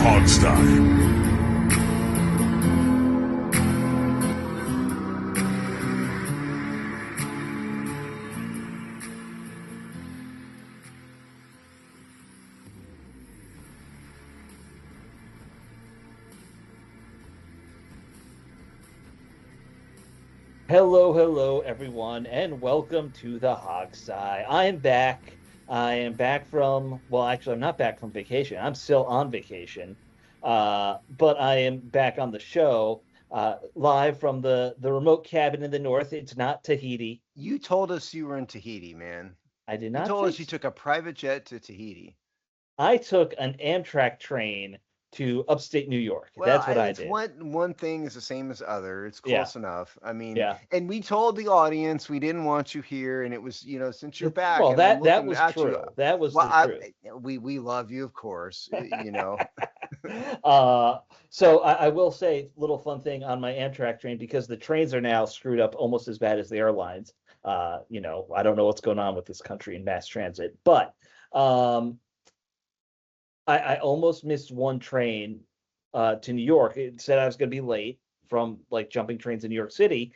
Hogstye. Hello, everyone, and welcome to the Hogseye. I am back. I am back well, actually, I'm not back from vacation. I'm still on vacation. But I am back on the show, live from the remote cabin in the north. It's not Tahiti. You told us you were in Tahiti, man. I did You not told say us you took a private jet to Tahiti. I took an Amtrak train to upstate New York. Well, That's what I it's did. one thing is the same as other. It's Yeah, close enough. I mean, yeah. and we told the audience we didn't want you here, and it was since you're back, Well, and I'm that looking was at you. true. That was Well, the truth. we love you, of course. Uh, so I will say, little fun thing on my Amtrak train because the trains are now screwed up almost as bad as the airlines. I don't know what's going on with this country in mass transit, but um, I almost missed one train to New York. It said I was going to be late from like jumping trains in New York City,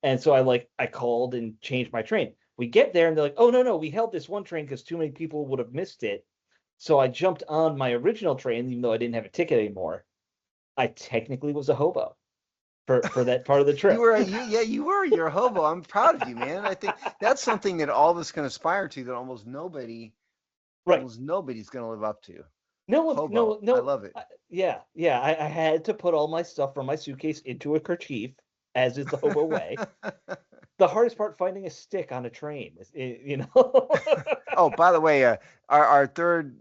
and so I called and changed my train. We get there and they're like, "Oh no, we held this one train because too many people would have missed it." So I jumped on my original train, even though I didn't have a ticket anymore. I technically was a hobo for that part of the You trip. were yeah, you were. You're a hobo. I'm proud of you, man. I think that's something that all of us can aspire to. That Right. almost nobody's going to live up to. No one's Hobo. no I no. love it. Yeah. I had to put all my stuff from my suitcase into a kerchief, as is the hobo way. The hardest part finding a stick on a train, you know. Oh, by the way, our third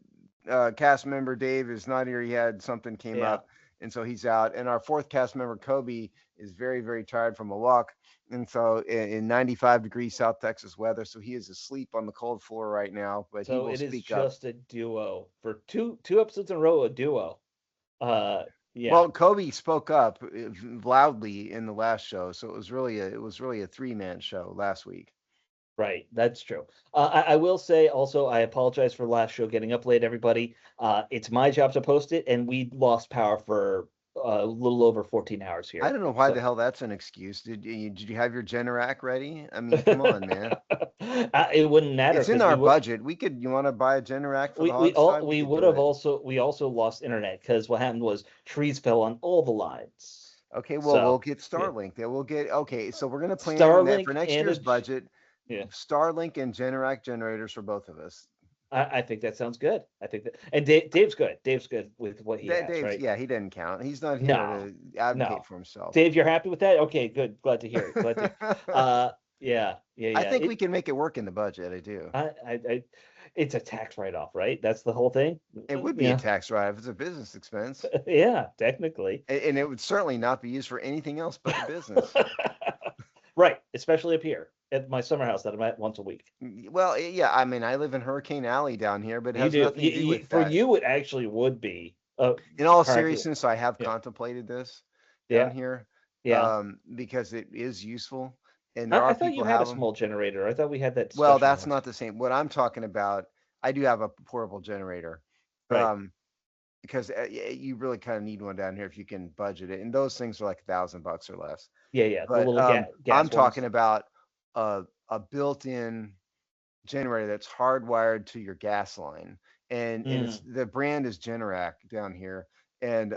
cast member Dave is not here. He had something came Yeah. up, and so he's out. And our fourth cast member Kobe is very very tired from a walk, and so in 95 degrees South Texas weather, so he is asleep on the cold floor right now. But he So will it is speak up. just a duo for two episodes in a row. A duo. Yeah. Well, Kobe spoke up loudly in the last show, so it was really a three-man show last week. Right, that's true. I will say also, I apologize for last show getting up late, everybody. It's my job to post it, and we lost power for a little over 14 hours I here. don't know why So the hell that's an excuse. Did you have your Generac ready? I mean, come on, man. it wouldn't matter It's in because our budget. You want to buy a Generac for the Hogsty? We we could would do have it. we also lost internet because what happened was trees fell on all the lines. Okay, well, we'll So get yeah, Starlink. Then we'll get, okay, so we're going to plan that for Starlink next and year's budget, yeah. Starlink and Generac generators for both of us. I think that sounds good. I think that and Dave's good. Dave's good with what he has, Dave's, right? yeah, he doesn't count. He's not here No, to advocate no. for himself. Dave, you're happy with that? Okay, good. Glad to hear it. Glad to hear. I Yeah. think we can make it work in the budget. I do. It's a tax write-off, right? That's the whole thing. It would be a Yeah, tax write if it's a business expense. yeah, technically. And it would certainly not be used for anything else but the business. Right, especially up here at my summer house that I'm at once a week. Well, yeah, I mean, I live in Hurricane Alley down here, but it You has do. nothing to do with For that. you, it actually would be. In all Currently, seriousness, I have yeah, contemplated this down yeah, here yeah. because it is useful, and there I are thought you people had a have them. small generator. I thought we had that Well, discussion that's once. not the same. What I'm talking about, I do have a portable generator, Right. um, because you really kind of need one down here if you can budget it, and those things are like $1,000 or less. Yeah. The But little I'm gas talking ones. about a built-in generator that's hardwired to your gas line, and it's Mm. the brand is Generac down here, and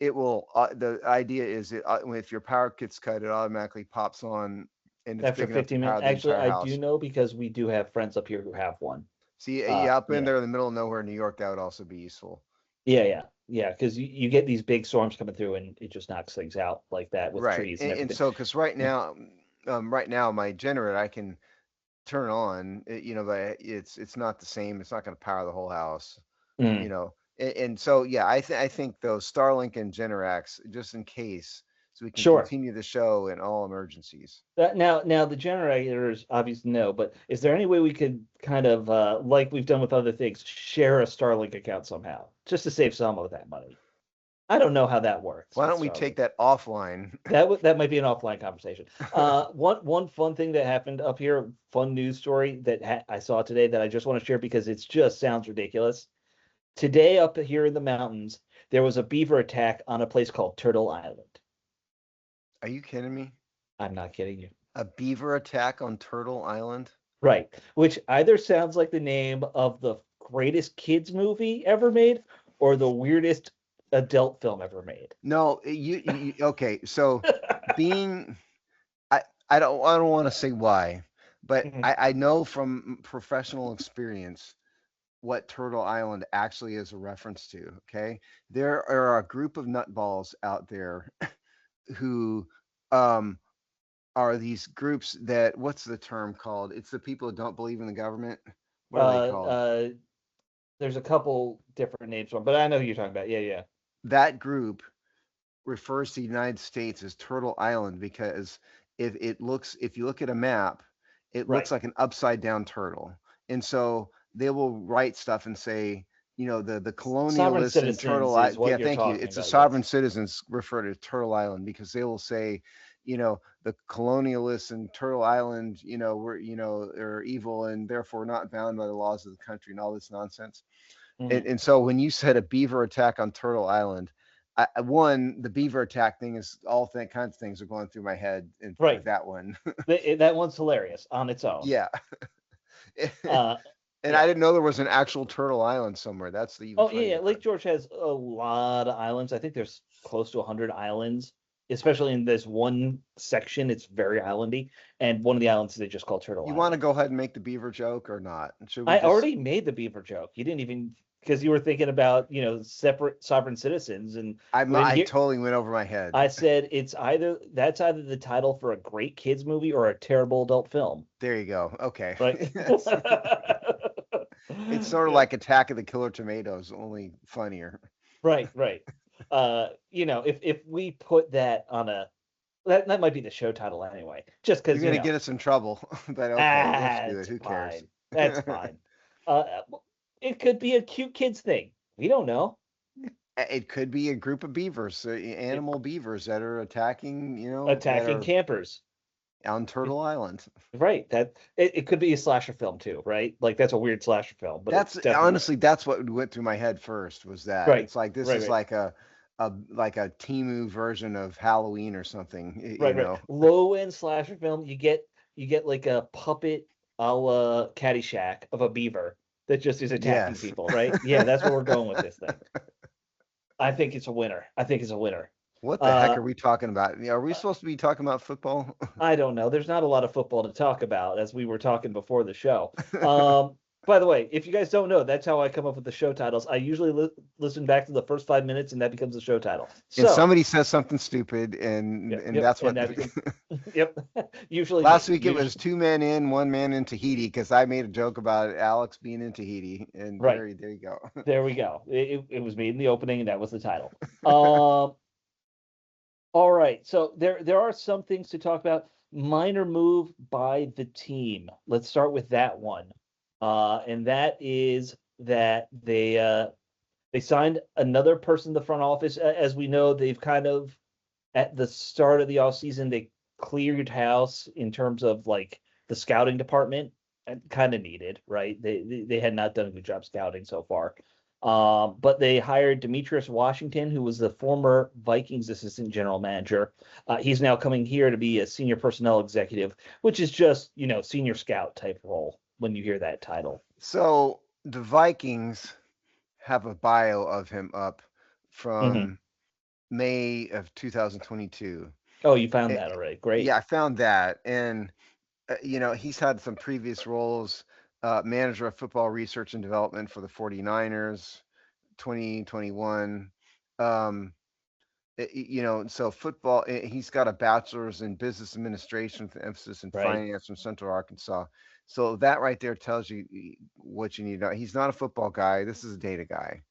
it will. The idea is if your power gets cut, it automatically pops on, and it's After big enough to 15 minutes. power the Actually, entire I do house. know because we do have friends up here who have one. See, yeah, up in Yeah, there in the middle of nowhere, New York, that would also be useful. yeah. Because you get these big storms coming through and it just knocks things out like that with Right, trees and and everything. so because Yeah. right now, my generator I can turn on, but it's not the same. It's not going to power the whole house. Mm. And so yeah, I think those Starlink and Generacs just in case, so we can Sure. continue the show in all emergencies. Now the generators obviously no, but is there any way we could kind of like we've done with other things, share a Starlink account somehow, just to save some of that money? I don't know how that works Why with don't we take Starlink. that offline? That might be an offline conversation. One fun thing that happened up here, fun news story that I saw today that I just want to share because it just sounds ridiculous. Today, up here in the mountains, there was a beaver attack on a place called Turtle Island. Are you kidding me? I'm not kidding you. A beaver attack on Turtle Island? Right. Which either sounds like the name of the greatest kids movie ever made or the weirdest adult film ever made. No, you okay. So being I don't want to say why, but Mhm. I know from professional experience what Turtle Island actually is a reference to. Okay. There are a group of nutballs out there who um are these groups that what's the term called? It's the people who don't believe in the government. What are they Uh, called? uh, there's a couple different names for 'em, but I know who you're talking about. Yeah, yeah. That group refers to the United States as Turtle Island because if you look at a map, it looks Right. like an upside down turtle. And so they will write stuff and say, the Sovereign colonialists in citizens Turtle is Island, what yeah, you're thank you. talking It's the about. sovereign Yes. citizens refer to Turtle Island because they will say, the colonialists in Turtle Island, are evil and therefore not bound by the laws of the country and all this nonsense. And, Mhm. and so when you said a beaver attack on Turtle Island, one, the beaver attack thing is kinds of things are going through my head with Right. that one. That one's hilarious on its own. Yeah. Uh, And I yeah. didn't know there was an actual Turtle Island somewhere. That's the even Oh yeah, yeah. funnier Lake part. George has a lot of islands. I think there's close to 100 islands, especially in this one section. It's very islandy, and one of the islands they just call Turtle You want to Island. go ahead and make the beaver joke or not? Should we I just? already made the beaver joke. You didn't even because you were thinking about separate sovereign citizens, and when I here totally went over my head. I said that's either the title for a great kids movie or a terrible adult film, There you go. Okay. right? It's sort of Yeah. like Attack of the Killer Tomatoes, only funnier. Right, right. If we put that on that might be the show title anyway, just You're because gonna get us in trouble, but okay, let's do it. it's Who cares? fine. That's fine. It could be a cute kids thing. We don't know. It could be a group of beavers, It, animal beavers that are attacking, that attacking are campers. on It- Turtle Island. right. It could be a slasher film too, right? Like that's a weird slasher film, but That's it's definitely honestly that's what went through my head first was that right. it's like this Right, is right. like a Timu version of Halloween or something, Right, right. Low end slasher film, you get like a puppet a la Caddyshack of a beaver that just is attacking Yes. people, right? Yeah, that's where we're going with this thing. I think it's a winner. I think it's a winner. What the heck Uh, are we talking about? Are we supposed to be talking about football? I don't know. There's not a lot of football to talk about, as we were talking before the show. Um, by the way, if you guys don't know, that's how I come up with the show titles. I usually listen back to the first 5 minutes, and that becomes the show title. And So, somebody says something stupid, and yep, and yep, that's and what. that becomes, yep, usually Last me. week it was Usually, 2 men in, 1 man in Tahiti because I made a joke about Alex being in Tahiti, and right. there you go. There we go. It was made in the opening, and that was the title. Um, all right. So there are some things to talk about. Minor move by the team. Let's start with that one. And that is that they signed another person in the front office. As we know, they've kind of at the start of the offseason, they cleared house in terms of like the scouting department and kind of needed, right? They had not done a good job scouting so far. But they hired Demetrius Washington, who was the former Vikings assistant general manager. He's now coming here to be a senior personnel executive, which is just, senior scout type role when you hear that title. So the Vikings have a bio of him up Hmm. from May of 2022. Oh, you found Eh, that already. Great. Yeah, I found that, and he's had some previous roles, manager of football research and development for the 49ers, 2021. Um, so football, he's got a bachelor's in business administration with emphasis in Right. finance from Central Arkansas. So that right there tells you what you need to know. He's not a football guy. This is a data guy.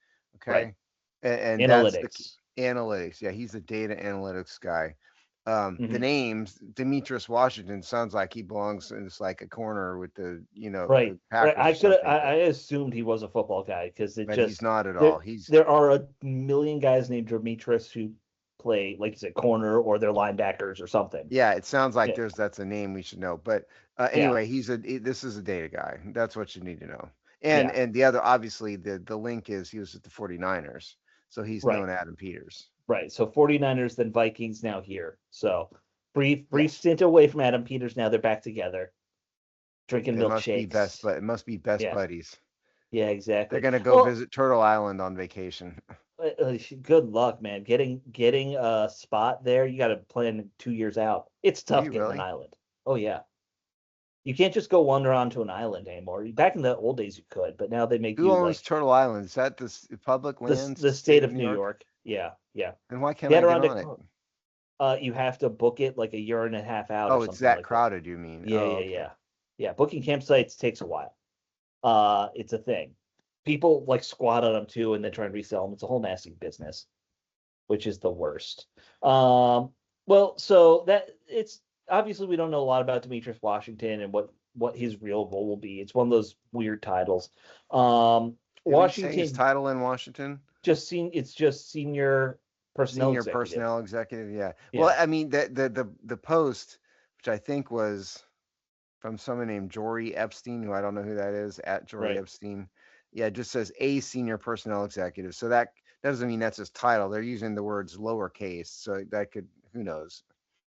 Right. Okay. And that's the Analytics. analytics. Yeah, he's a data analytics guy. The Hmm. names Demetrius Washington sounds like he belongs in just like a corner with the Right, right. Packers or something, I assumed he was a football guy because it but he's just not at there all. He's there are a million guys named Demetrius who play, like you said, corner or they're linebackers or something. Yeah, it sounds like Yeah, that's a name we should know. But yeah. anyway, this is a data guy. That's what you need to know. And Yeah, and the other, obviously, the link is he was at the 49ers, so he's right, known Adam Peters. right. So 49ers, then Vikings, now here. So brief Yes, stint away from Adam Peters. Now they're back together, drinking milkshakes. it must be best Yeah, buddies. yeah, They're exactly. gonna go Well, visit Turtle Island on vacation. good luck, man. Getting a spot there, you got to plan 2 years out. It's Do tough you getting an really? island. Oh yeah, you can't just go wander onto an island anymore. Back in the old days, you could, but now they make Who you owns like Turtle Island? Is that the public lands, the state state of of New New York? York. Yeah, yeah. And why can't The I get Adirondack, on it? you have to book it like a year and a half out or Oh, it's something that like that. crowded, you mean? Yeah, Oh, yeah, okay. yeah. Yeah, booking campsites takes a while. It's a thing. People like squat on them too, and then try and resell them. It's a whole nasty business, which is the worst. Um, well, so that it's obviously we don't know a lot about Demetrius Washington and what his real role will be. It's one of those weird titles. Did we say his Washington title in Washington? it's just senior personnel Senior executive. personnel executive. Yeah. Well, Yeah, I mean, the post, which I think was from someone named Jory Epstein, who I don't know who that is, at Jory right. Epstein. Yeah, it just says a senior personnel executive. So that doesn't mean that's his title. They're using the words lowercase. So that could, who knows,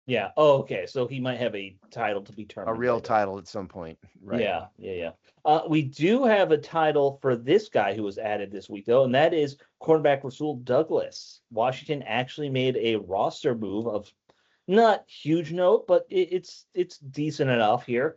Yeah. Oh, okay. So he might have a title to be a determined real later. title at some point. Right. Yeah, yeah, yeah. We do have a title for this guy who was added this week, though, and that is cornerback Rasul Douglas. Washington actually made a roster move of not huge note, but it's decent enough here.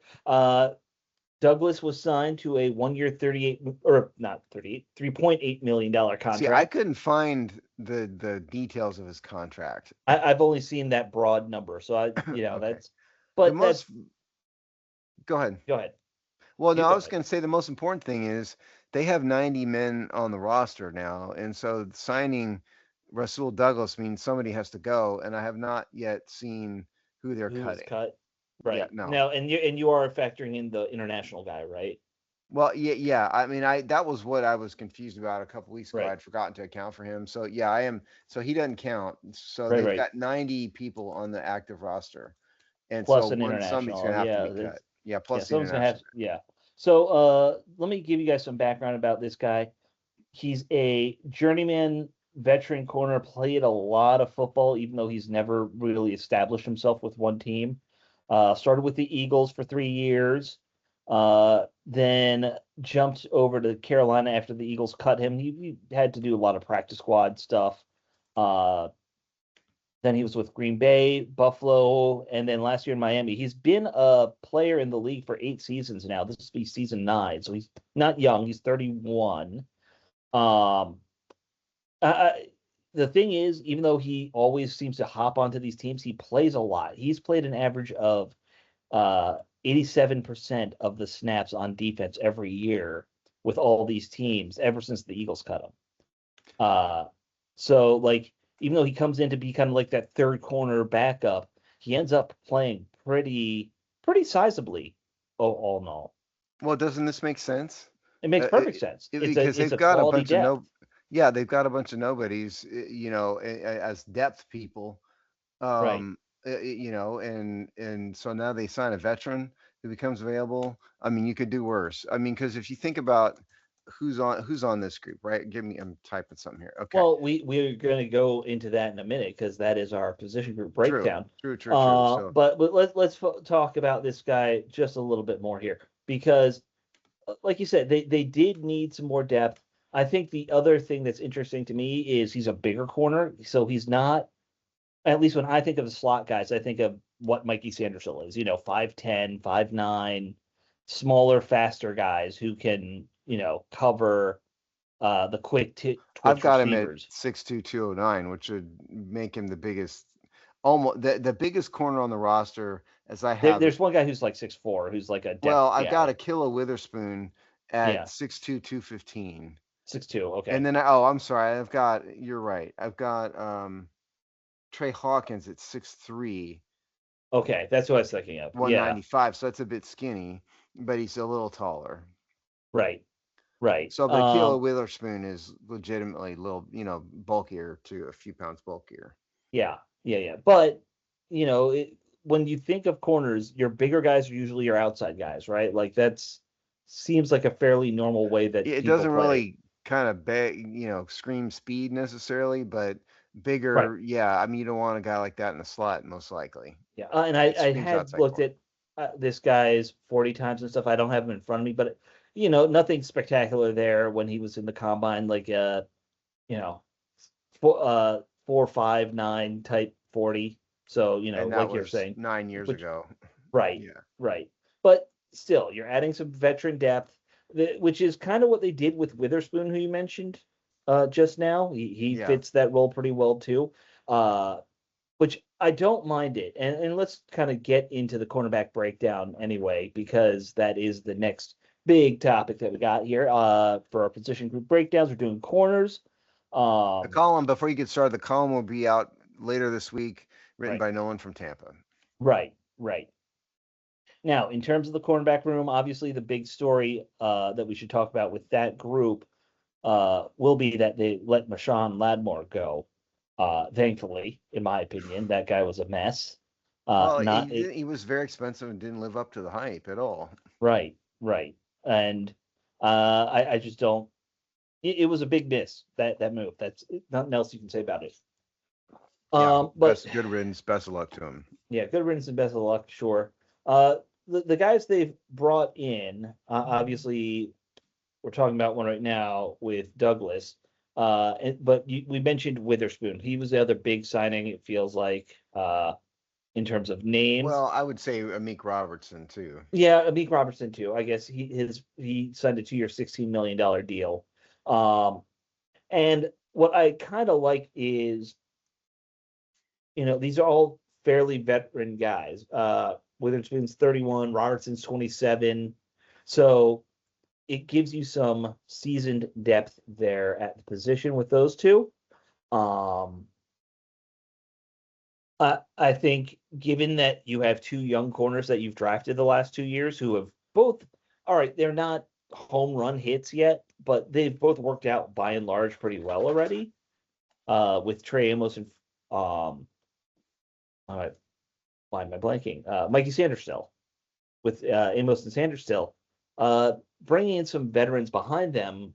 Douglas was signed to a 1 year 38 or not 38, $3.8 million See, I contract. couldn't find the details of his contract. I've only seen that broad number, so Okay. that's The but most, that's go ahead. go ahead. Well, no, You I go was ahead. going to say the most important thing is they have 90 men on the roster now. And so signing Rasul Douglas means somebody has to go. And I have not yet seen who they're Who was cutting. cut? Yeah, Right. no. Now, and you are factoring in the international guy, right? Well, yeah, yeah. I mean, that was what I was confused about a couple weeks ago. Right. I'd forgotten to account for him. So yeah, I am. So he doesn't count. So Right, they've right. got 90 people on the active roster, and so Plus an somebody's going international. to have to Yeah, be cut. Yeah, yeah, plus the someone's gonna have international. yeah. So let me give you guys some background about this guy. He's a journeyman veteran corner, played a lot of football, even though he's never really established himself with one team. Started with the Eagles for 3 years, then jumped over to Carolina after the Eagles cut him. He had to do a lot of practice squad stuff. Uh, then he was with Green Bay, Buffalo, and then last year in Miami. He's been a player in the league for 8 seasons now. This will be season 9, so he's not young. He's 31. Um, the thing is, even though he always seems to hop onto these teams, he plays a lot. He's played an average of 87% of the snaps on defense every year with all these teams ever since the Eagles cut him. Uh, so like even though he comes in to be kind of like that third corner backup, he ends up playing pretty sizably. Oh, all in all, Well, doesn't this make sense? it makes perfect sense. Because It's they've a got a quality bunch of depth, yeah, they've got a bunch of nobodies, as depth people, right? and so now they sign a veteran who becomes available. I mean, you could do worse. I mean, because if you think about who's on this group, right? I'm typing something here. Okay, Well, we're going to go into that in a minute because that is our position group true, breakdown. true, true, true. So But let's talk about this guy just a little bit more here because like you said, they did need some more depth. I think the other thing that's interesting to me is he's a bigger corner, so he's not. At least when I think of the slot guys, I think of what Mikey Sanderson is. 5'10", 5'9", smaller, faster guys who can cover the quick I've twitch got him at receivers. 6'2", 209, which would make him the biggest, almost the biggest corner on the roster, as I have it. There's one guy who's like 6'4", who's like a Well, depth I've got guy. Akilla Witherspoon at Yeah, 6'2", 215. 6'2". And Okay, then, oh, I'm sorry. You're right. I've got Trey Hawkins at 6'3", okay, that's what I was thinking of. Yeah, 195. So that's a bit skinny, but he's a little taller. right, right. So, but Akilla Witherspoon is legitimately a little, bulkier, to a few pounds bulkier. Yeah, yeah, yeah. But when you think of corners, your bigger guys are usually your outside guys, right? Like seems like a fairly normal way that It people doesn't play. really kind of scream speed necessarily, but Right. bigger. Yeah, I mean, you don't want a guy like that in the slot, most likely. Yeah. And I, It I screams had outside looked corner. at this guy's 40 times and stuff. I don't have him in front of me, but nothing spectacular there when he was in the combine, like you know, 4.59 type 40. So, And that like you're was saying, 9 years which ago. right, Yeah. right. But still, you're adding some veteran depth, which is kind of what they did with Witherspoon, who you mentioned just now. He Yeah. fits that role pretty well too. Uh, which I don't mind it. And let's kind of get into the cornerback breakdown anyway, because that is the next big topic that we got here. For our position group breakdowns, we're doing corners. The Um, column, before you get started, the column will be out later this week, written right, by Nolan from Tampa. right, right. Now, in terms of the cornerback room, obviously the big story that we should talk about with that group will be that they let Marshawn Lattimore go. Thankfully, in my opinion, that guy was a mess. Well, Not a he was very expensive and didn't live up to the hype at all. right, right, and I just don't. It was a big miss that move. That's nothing else you can say about it. Yeah, But good riddance, best of luck to him. yeah, good riddance and best of luck. Sure. The guys they've brought in, obviously, we're talking about one right now with Douglas. But we mentioned Witherspoon. He was the other big signing. It feels like in terms of names. Well, I would say Amik Robertson too. Yeah, Amik Robertson too. I guess he signed a 2-year, $16 million deal. Um, and what I kind of like is, these are all fairly veteran guys. Witherspoon's 31, Robertson's 27. So it gives you some seasoned depth there at the position with those two. Um, I think given that you have two young corners that you've drafted the last 2 years who have both, all right, they're not home run hits yet, but they've both worked out by and large pretty well already. With Trey Amos and uh, why am I blanking? Mikey Sanders still with Amos and Sanders still. Bringing in some veterans behind them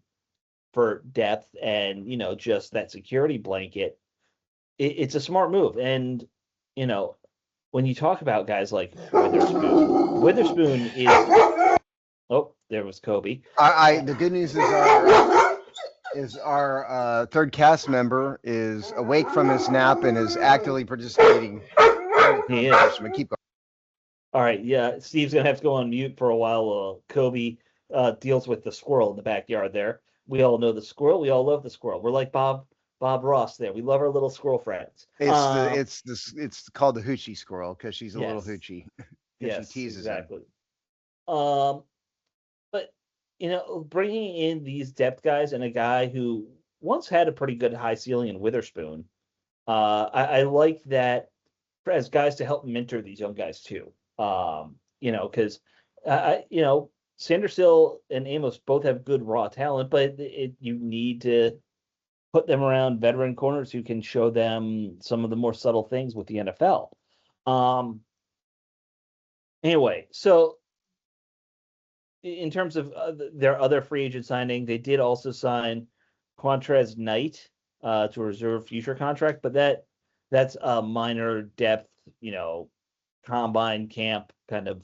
for depth and just that security blanket, it's a smart move. And you know when you talk about guys like Witherspoon is, oh, there was Kobe. The good news is our third cast member is awake from his nap and is actively participating in the He is. conversation. But keep going. All right, yeah, Steve's gonna have to go on mute for a while while Kobe deals with the squirrel in the backyard there. We all know the squirrel. We all love the squirrel. We're like Bob Ross there. We love our little squirrel friends. It's called the hoochie squirrel because she's a little Yes, hoochie because she yes, teases him. exactly. Um, but bringing in these depth guys and a guy who once had a pretty good high ceiling in Witherspoon, I like that as guys to help mentor these young guys too. Because Sandersill and Amos both have good raw talent, but you need to put them around veteran corners who can show them some of the more subtle things with the NFL. Um, anyway, so in terms of their other free agent signing, they did also sign Quantrez Knight to a reserve future contract, but that's a minor depth, combine camp kind of,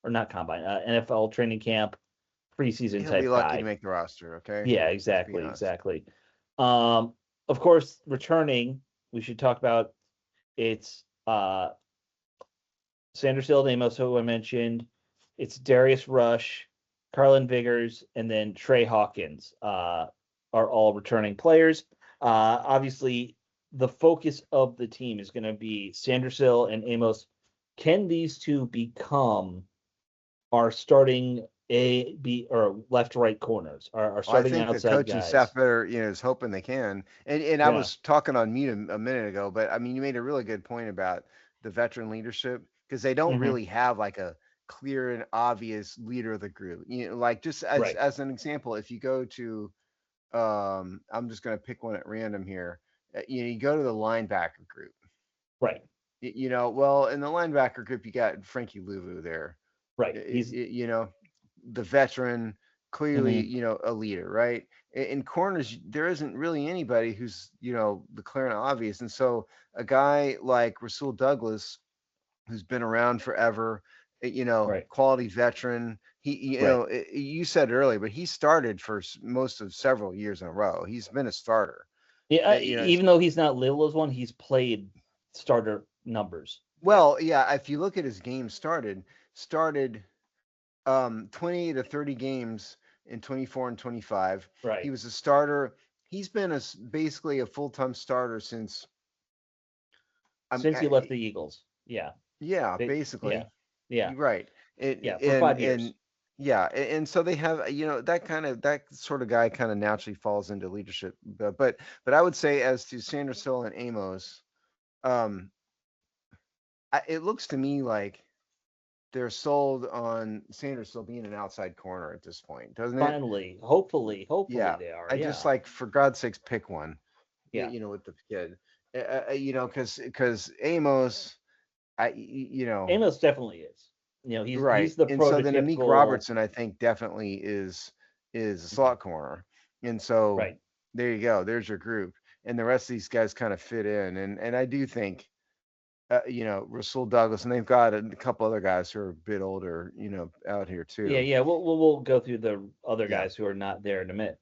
or not combine, NFL training camp preseason He'll be type lucky to guy. make the roster. Okay, Yeah, let's be exactly, honest. exactly. Um, of course, returning, we should talk about it's Sanders Amos, who I mentioned. It's Darius Rush, Carlin Vigors, and then Trey Hawkins are all returning players. Obviously, the focus of the team is going to be Sandersill and Amos. Can these two become our starting A, B, or left, right corners? Our Well, I starting think the outside coaching staff guys? better, is hoping they can. And I Yeah. was talking on mute a minute ago, but I mean, you made a really good point about the veteran leadership because they don't Hmm. really have like a clear and obvious leader of the group. Like just Right. as an example, if you go to, I'm just going to pick one at random here. You go to the linebacker group. Right. Well, in the linebacker group, you got Frankie Louvu there. Right. He's You know, the veteran, clearly, Hmm. a leader, right? In corners, there isn't really anybody who's, the clear and obvious. And so a guy like Rasul Douglas, who's been around forever, Right. quality veteran. Right. You said earlier, but he started for most of several years in a row. He's been a starter. Yeah. You know, Even though he's not little as one, he's played starter numbers. Yeah. well, yeah. If you look at his game started 20 to 30 games in 24 and 25. He Right. was a starter. He's been basically a full-time starter since. Since he left the Eagles. Yeah. Yeah, They, yeah. basically. Yeah. You're right. Yeah. For And 5 years. yeah, and so they have, that sort of guy kind of naturally falls into leadership. But I would say, as to Sanderson and Amos, um, it looks to me like they're sold on Sanders still being an outside corner at this point, doesn't it? Finally, hopefully Yeah, they are. I just Yeah. like, for God's sakes, pick one. Yeah. With the kid, because Amos, Amos definitely is. He's right. the And so then Amik prototypical. Robertson, I think, definitely is a slot corner, and so Right. there you go. There's your group, and the rest of these guys kind of fit in, and I do think, Rasul Douglas, and they've got a couple other guys who are a bit older, out here Yeah, too. yeah. We'll go through the other Yeah. guys who are not there in a minute.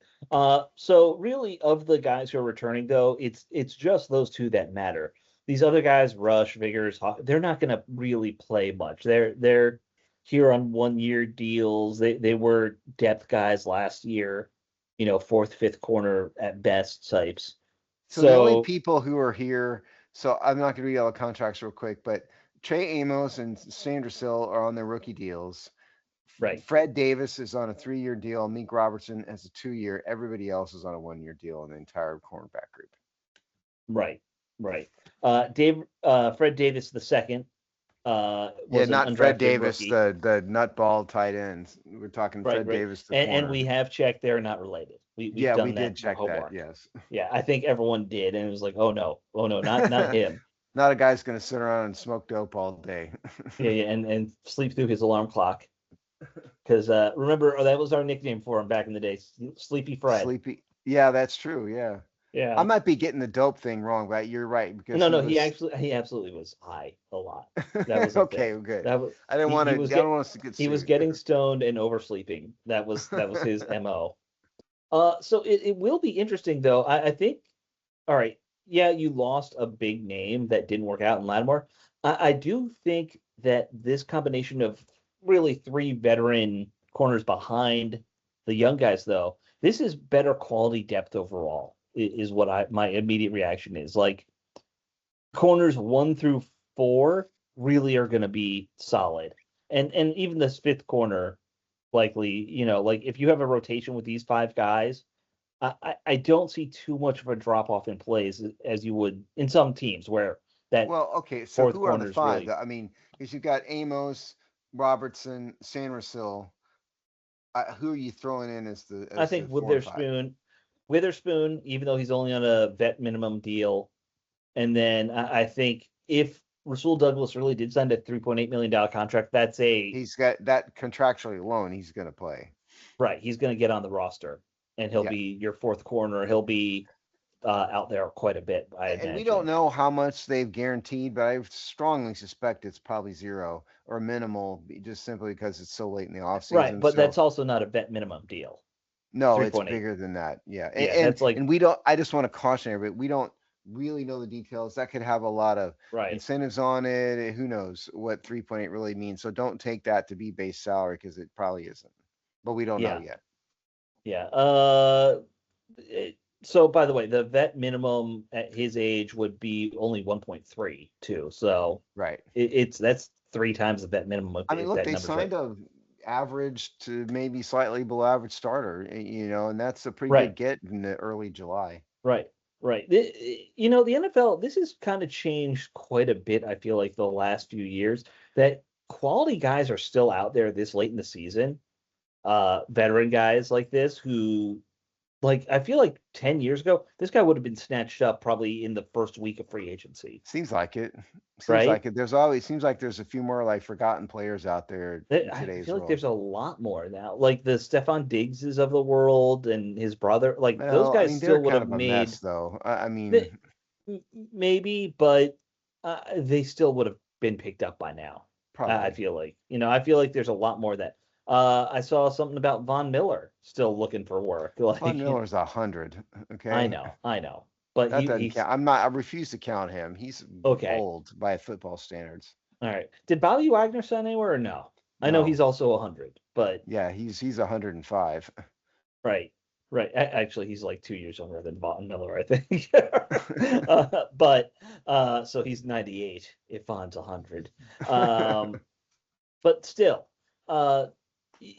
So really, of the guys who are returning, though, it's just those two that matter. These other guys, Rush, Vigors, they're not going to really play much. They're here on 1 year deals. They were depth guys last year, fourth, fifth corner at best types. So the only So people who are here, so I'm not going to read all the contracts real quick, but Trey Amos and Sandersill are on their rookie deals. right, Fred Davis is on a 3-year deal. Meek Robertson has a 2-year. Everybody else is on a 1-year deal in the entire cornerback group. right, right. Fred Davis the second Yeah, was an not Fred undrafted Davis, rookie. the nutball tight ends. We're talking Right, Fred right. Davis, the And corner. we have checked they're not related. We've Yeah, we done did that check that. homework. Yes. Yeah, I think everyone did, and it was like, oh no, not him. Not a guy's going to sit around and smoke dope all day. Yeah, yeah, and sleep through his alarm clock. Because remember, that was our nickname for him back in the day, Sleepy Fred. Sleepy. Yeah, that's true. Yeah. I Yeah. might be getting the dope thing wrong, but you're right, because No, he no, was. he absolutely was high a lot. That was a Okay, thing. well, good. That was I didn't want to. he I was don't want us to get he was sued. getting stoned and oversleeping. That was his MO. So it will be interesting though. I think, all right, yeah, you lost a big name that didn't work out in Lattimore. I do think that this combination of really three veteran corners behind the young guys, though, this is better quality depth overall, is what my immediate reaction is. Like corners 1 through 4 really are going to be solid, and even this fifth corner likely, like if you have a rotation with these five guys, I don't see too much of a drop off in plays as you would in some teams where that Well, okay. So fourth who are the corner is five? really. I mean, because you've got Amos, Robertson, Sandersill. Who are you throwing in as the I think 4 and 5? Witherspoon, even though he's only on a vet minimum deal, and then I think if Rasul Douglas really did sign a $3.8 million contract, that's He's got that contractually alone. He's going to play. right. He's going to get on the roster, and he'll Yeah. be your fourth corner. He'll be out there quite a bit, I And we don't imagine. know how much they've guaranteed, but I strongly suspect it's probably zero or minimal, just simply because it's so late in the Right, offseason. but So that's also not a vet minimum deal. no, it's 3.8. bigger than that. Yeah, Yeah, and that's like and we don't. I just want to caution everybody. We don't really know the details. That could have a lot of right. incentives on it. Who knows what 3.8 really means? So don't take that to be base salary, because it probably isn't. But we don't know Yeah, yet. yeah. So by the way, the vet minimum at his age would be only 1.3 too. So Right. that's 3 times the vet minimum I mean, if look, that they number's right. signed a average to maybe slightly below average starter, and that's a pretty good Right, get in the early July. right, right. The NFL, this has kind of changed quite a bit, I feel like the last few years, that quality guys are still out there this late in the season. Veteran guys like this who Like, I feel like 10 years ago, this guy would have been snatched up probably in the first week of free agency, Seems like it. Seems right? like it. There's always seems like there's a few more like forgotten players out there in I today's feel like world. there's a lot more now. Like the Stefan Diggses of the world and his brother, like those Well, I guys mean, they're still would kind have of a mess, made though. I th- mean, maybe, but they still would have been picked up by now. I probably. feel like, I feel like there's a lot more of that. I saw something about Von Miller still looking for work. Von Like, Miller's 100. Okay, I know, but that doesn't he's count. I'm not. I refuse to count him. He's okay. old by football standards. All right. Did Bobby Wagner sign anywhere or no? I know No. he's also 100, but Yeah, he's 105. right, right. Actually, he's like 2 years younger than Von Miller, I think. But so he's 98 if Von's 100. Um, but still, uh,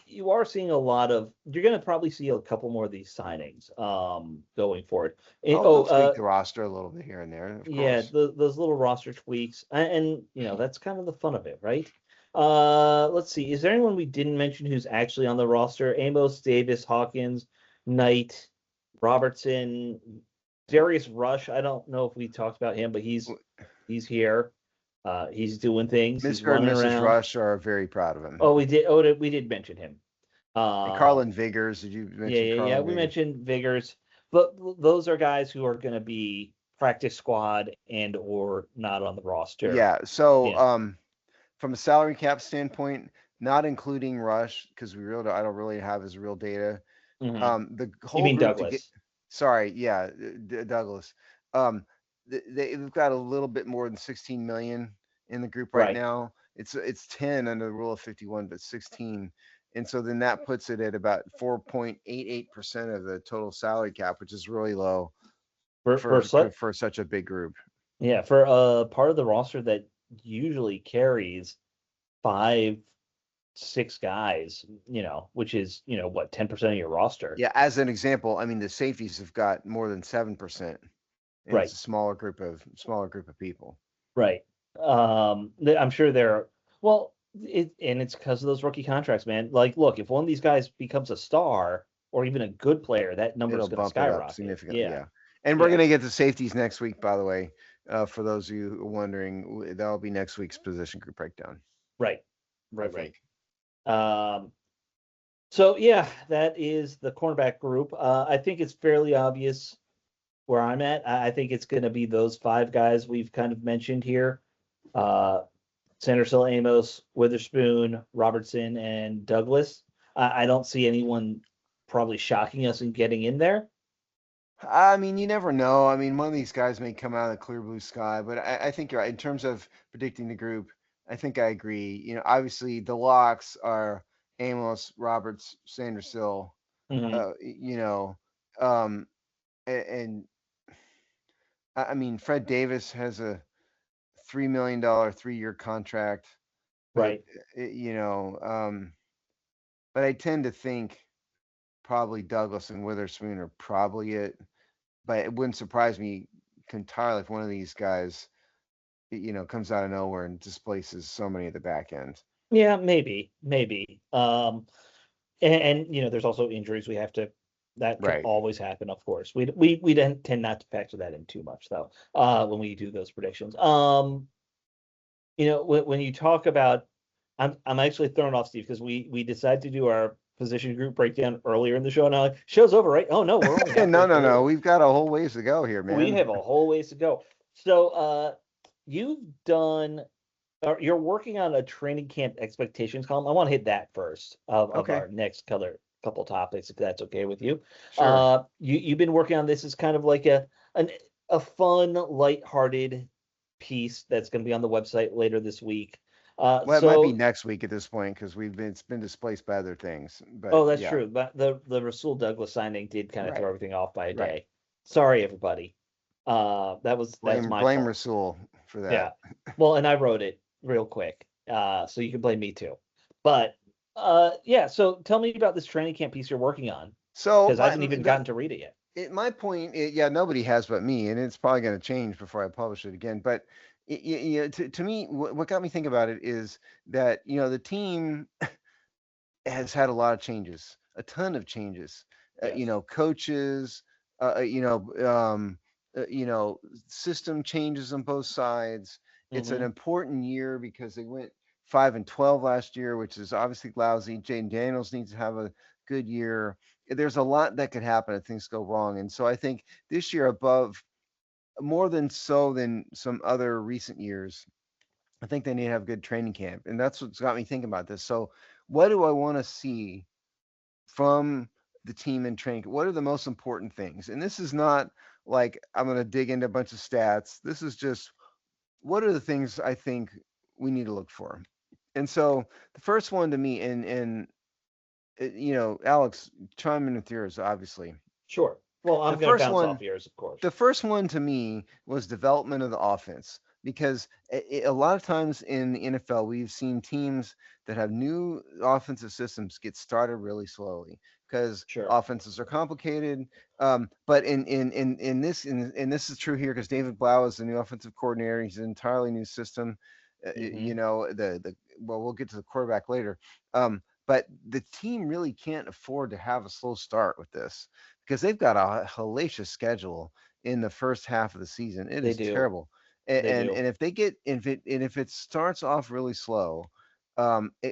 you are seeing a lot of. You're going to probably see a couple more of these signings going forward. Oh, they'll tweak the roster a little bit here and there, of Yeah, course. those little roster tweaks, and that's kind of the fun of it, right? Let's see. Is there anyone we didn't mention who's actually on the roster? Amos, Davis, Hawkins, Knight, Robertson, Darius Rush. I don't know if we talked about him, but he's here. He's doing things. He's Mr. and running Mrs. around. Rush are very proud of him. Oh, we did. Oh, we did mention him. And Um, Carlin Vigors, did you yeah, mention yeah, yeah. Carlin We Vigors? mentioned Vigors, but those are guys who are going to be practice squad and or not on the roster. Yeah. So, Yeah. from a salary cap standpoint, not including Rush, because I don't really have his real data. Hmm. The You whole mean group to get, Douglas? sorry, yeah, Douglas. Um, they've got a little bit more than 16 million in the group right Right. now. It's 10 under the rule of 51, but 16. And so then that puts it at about 4.88% of the total salary cap, which is really low For such for such a big group. yeah, for a part of the roster that usually carries five, six guys, which is, what, 10% of your roster. Yeah, as an example, I mean the safeties have got more than 7%, and it's Right. a smaller group of people. Right. I'm sure well, and it's because of those rookie contracts, man. Like, look, if one of these guys becomes a star or even a good player, that number is It'll going to bump it up skyrocket. significantly, Yeah. yeah. And we're Yeah. gonna get the safeties next week, by the way. For those of you who are wondering, that'll be next week's position group breakdown, Right. I Right. think. Right. Um, so yeah, that is the cornerback group. I think it's fairly obvious where I'm at. I think it's going to be those five guys we've kind of mentioned here. Uh, Sanderson, Amos, Witherspoon, Robertson, and Douglas. I don't see anyone probably shocking us in getting in there. I mean, you never know. I mean, one of these guys may come out of the clear blue sky, but I think you're right. In terms of predicting the group, I think I agree. Obviously the locks are Amos, Roberts, Sandersill, Hmm. you know, um, and I mean, Fred Davis has a $3 million 3-year contract, but Right. uh, you know, um, but I tend to think probably Douglas and Witherspoon are probably it. But it wouldn't surprise me entirely if one of these guys, comes out of nowhere and displaces so many of the back end. Yeah, maybe. And there's also injuries that can Right. always happen, of course. We don't tend not to factor that in too much though, when we do those predictions. When you talk about, I'm actually thrown off, Steve, because we decided to do our position group breakdown earlier in the show. Now, show's over, right? Oh no, we're only No, halfway no, no. through. We've got a whole ways to go here, We man. have a whole ways to go. So, you've done, or you're working on a training camp expectations column. I want to hit that first of Okay. our next couple topics, if that's okay with you. Sure. You've been working on this as kind of like an, a fun, lighthearted piece that's going to be on the website later this week. Well, it might be So next week at this point because it's been displaced by other things. But Oh, that's yeah. true. But the Rasul Douglas signing did kind of throw Right. everything off by a Right. day. Sorry, everybody. That's my Blame fault. Rasul for Yeah. that. Well, and I wrote it real quick. So you can blame me too. But yeah, so tell me about this training camp piece you're working on, So because I haven't even gotten to read it yet. my point, yeah, nobody has but me, and it's probably going to change before I publish it again. But to me, what got me thinking about it is that the team has had a lot of changes, a ton of changes. Yes. coaches, uh, uh, you know, um, you know, system changes on both sides. It's an Mm-hmm. important year because they went 5-12 last year, which is obviously lousy. Jaden Daniels needs to have a good year. There's a lot that could happen if things go wrong, and so I think this year above more than so than some other recent years, I think they need to have good training camp, and that's what's got me thinking about this. So, what do I want to see from the team in training? What are the most important things? And this is not like I'm going to dig into a bunch of stats. This is just what are the things I think we need to look for. And so the first one to me, Alex, chime in with yours, obviously. Sure. Well, The I'm going to first bounce one off yours, of course. the first one to me was development of the offense because a lot of times in the NFL we've seen teams that have new offensive systems get started really slowly because Sure. offenses are complicated. But in this is true here because David Blau is the new offensive coordinator. He's an entirely new system. Mm-hmm. The well, we'll get to the quarterback later. But the team really can't afford to have a slow start with this because they've got a hellacious schedule in the first half of the season. It They is do. terrible. They do. And if it starts off really slow,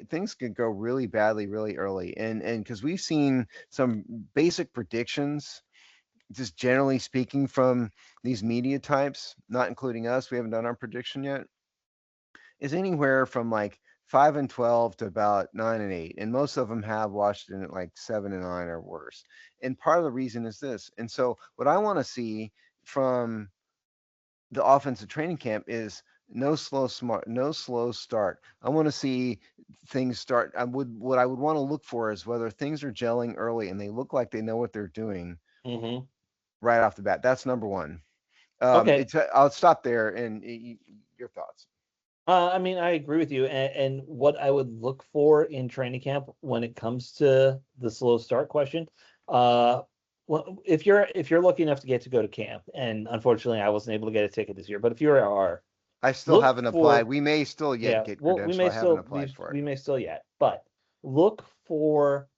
things could go really badly really early. And because we've seen some basic predictions, just generally speaking, from these media types, not including us, we haven't done our prediction yet, is anywhere from like 5-12 to about 9-8, and most of them have Washington at like 7-9 or worse. And part of the reason is this. And so, what I want to see from the offensive training camp is no slow start. I want to see things start. What I would want to look for is whether things are gelling early and they look like they know what they're doing Mm-hmm. right off the bat. That's number one. Okay. I'll stop there and your thoughts. I mean, I agree with you. And what I would look for in training camp when it comes to the slow start question, uh, well, if you're lucky enough to go to camp, and unfortunately I wasn't able to get a ticket this year, but if you are, I still look haven't applied. for We may still yet yeah, get well, we credential. may I haven't still applied for it. we may still yet, but look for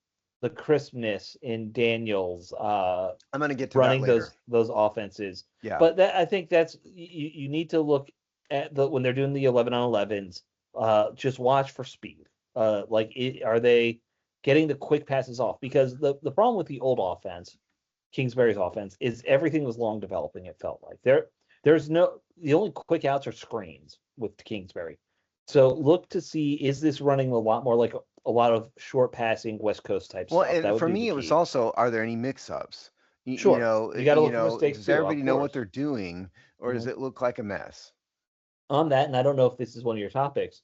the crispness in Daniels I'm going to get to that running later. those offenses. Yeah. But that I think that's you need to look at the when they're doing the 11 on 11s. Just watch for speed. Are they getting the quick passes off? Because the problem with the old offense, Kingsbury's offense, is everything was long developing. It felt like there's no the only quick outs are screens with Kingsbury. So look to see is this running a lot more like a lot of short passing West Coast type Well, stuff. That and would for be the me, it was key. also, are there any mix-ups? Sure, you got to look for mistakes Does too, of everybody know what course. they're doing, or does Mhm. it look like a mess? On that, and I don't know if this is one of your topics,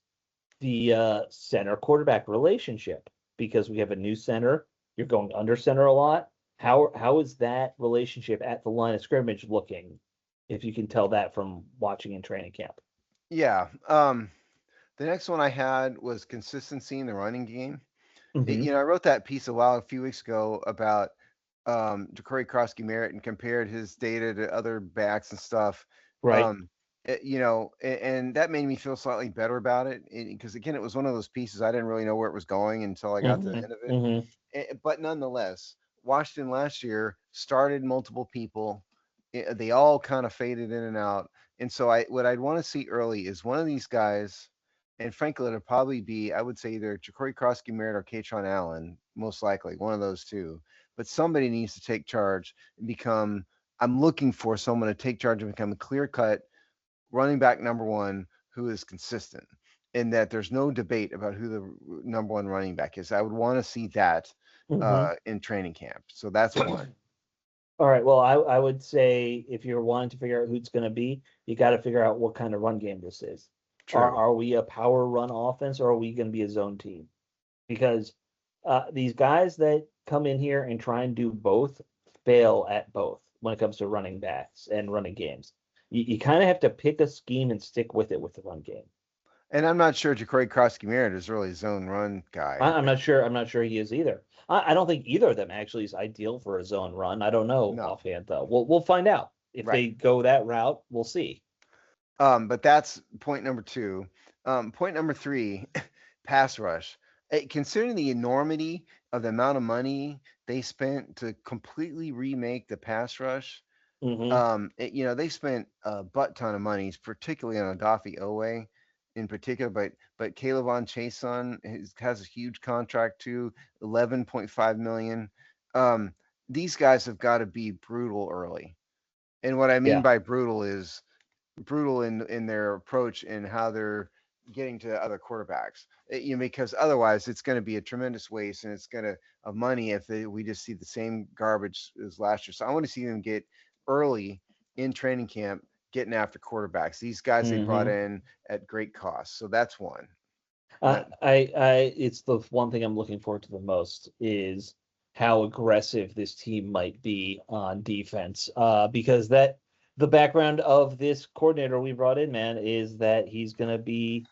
the center quarterback relationship, because we have a new center. You're going under center a lot. How is that relationship at the line of scrimmage looking? If you can tell that from watching in training camp. Yeah. The next one I had was consistency in the running game. Hmm. I wrote that piece a few weeks ago about Ja'Cory Krosky Merritt and compared his data to other backs and stuff. Right. Um, and that made me feel slightly better about it because again, it was one of those pieces I didn't really know where it was going until I got to the Hmm. end of it. Hmm. But nonetheless, Washington last year started multiple people. They all kind of faded in and out. And so what I'd want to see early is one of these guys, and frankly, it'll probably be, I would say either Ja'Cory Krosky Merritt or Katron Allen, most likely, one of those two. But somebody needs to take charge and become, I'm looking for someone to take charge and become a clear cut running back number one who is consistent and that there's no debate about who the number one running back is. I would want to see that Hmm. in training camp. So that's one. All right. Well, I would say if you're wanting to figure out who it's going to be, you got to figure out what kind of run game this is. True. Are we a power run offense or are we going to be a zone team? Because these guys that come in here and try and do both fail at both when it comes to running backs and running games. You kind of have to pick a scheme and stick with it with the run game. And I'm not sure Ja'Cory Krosky Merritt is really a zone run guy. I'm not sure. I'm not sure he is either. I don't think either of them actually is ideal for a zone run. I don't know No. offhand though. We'll find out if Right. they go that route. We'll see. But that's point number two. Point number three, pass rush. considering the enormity of the amount of money they spent to completely remake the pass rush. Hmm. They spent a butt ton of money, particularly on Adafi Owe in particular, but Caleb Chason has a huge contract too, 11.5 million. Um, these guys have got to be brutal early, and what I mean Yeah. by brutal is brutal in their approach and how they're getting to other quarterbacks. Because otherwise it's going to be a tremendous waste and it's going to of money if we just see the same garbage as last year. So I want to see them get early in training camp getting after quarterbacks. These guys they brought Hmm. in at great cost. So that's one. I, That it's the one thing I'm looking forward to the most is how aggressive this team might be on defense. Because the background of this coordinator we brought in, man, is that he's gonna be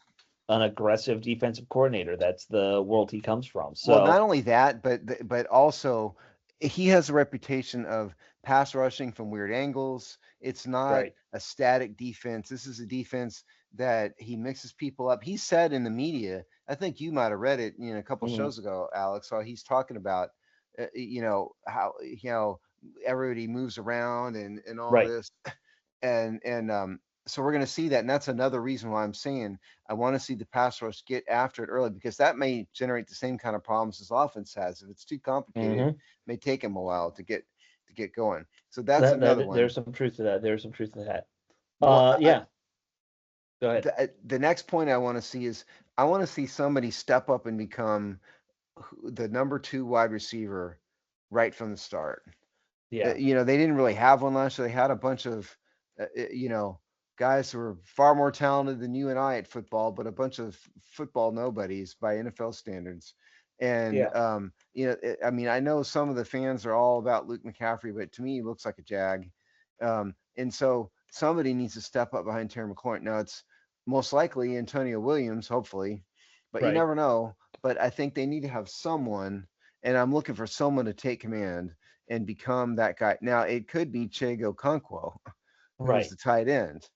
an aggressive defensive coordinator. That's the world he comes from. Well, not So, only that, but also he has a reputation of pass rushing from weird angles. It's not right. a static defense. This is a defense that he mixes people up. He said in the media, I think you might have read it, a couple Hmm. shows ago, Alex. So he's talking about, how everybody moves around and all Right. this, and so we're going to see that, and that's another reason why I'm saying I want to see the pass rush get after it early because that may generate the same kind of problems as offense has. If it's too complicated, it Hmm. may take him a while to get going. So that's another That one. there's some truth to that. There's some truth to that. Well, Yeah. Go ahead. the next point I want to see is I want to see somebody step up and become the number two wide receiver right from the start. Yeah. They didn't really have one last year. They had a bunch of, guys who were far more talented than you and I at football, but a bunch of football nobodies by NFL standards. And Yeah. I mean, I know some of the fans are all about Luke McCaffrey, but to me, he looks like a jag. And so somebody needs to step up behind Terry McLaurin. Now it's most likely Antonio Williams, hopefully, but you Right. never know. But I think they need to have someone, and I'm looking for someone to take command and become that guy. Now it could be Chego Conquo, who's Right. the tight end.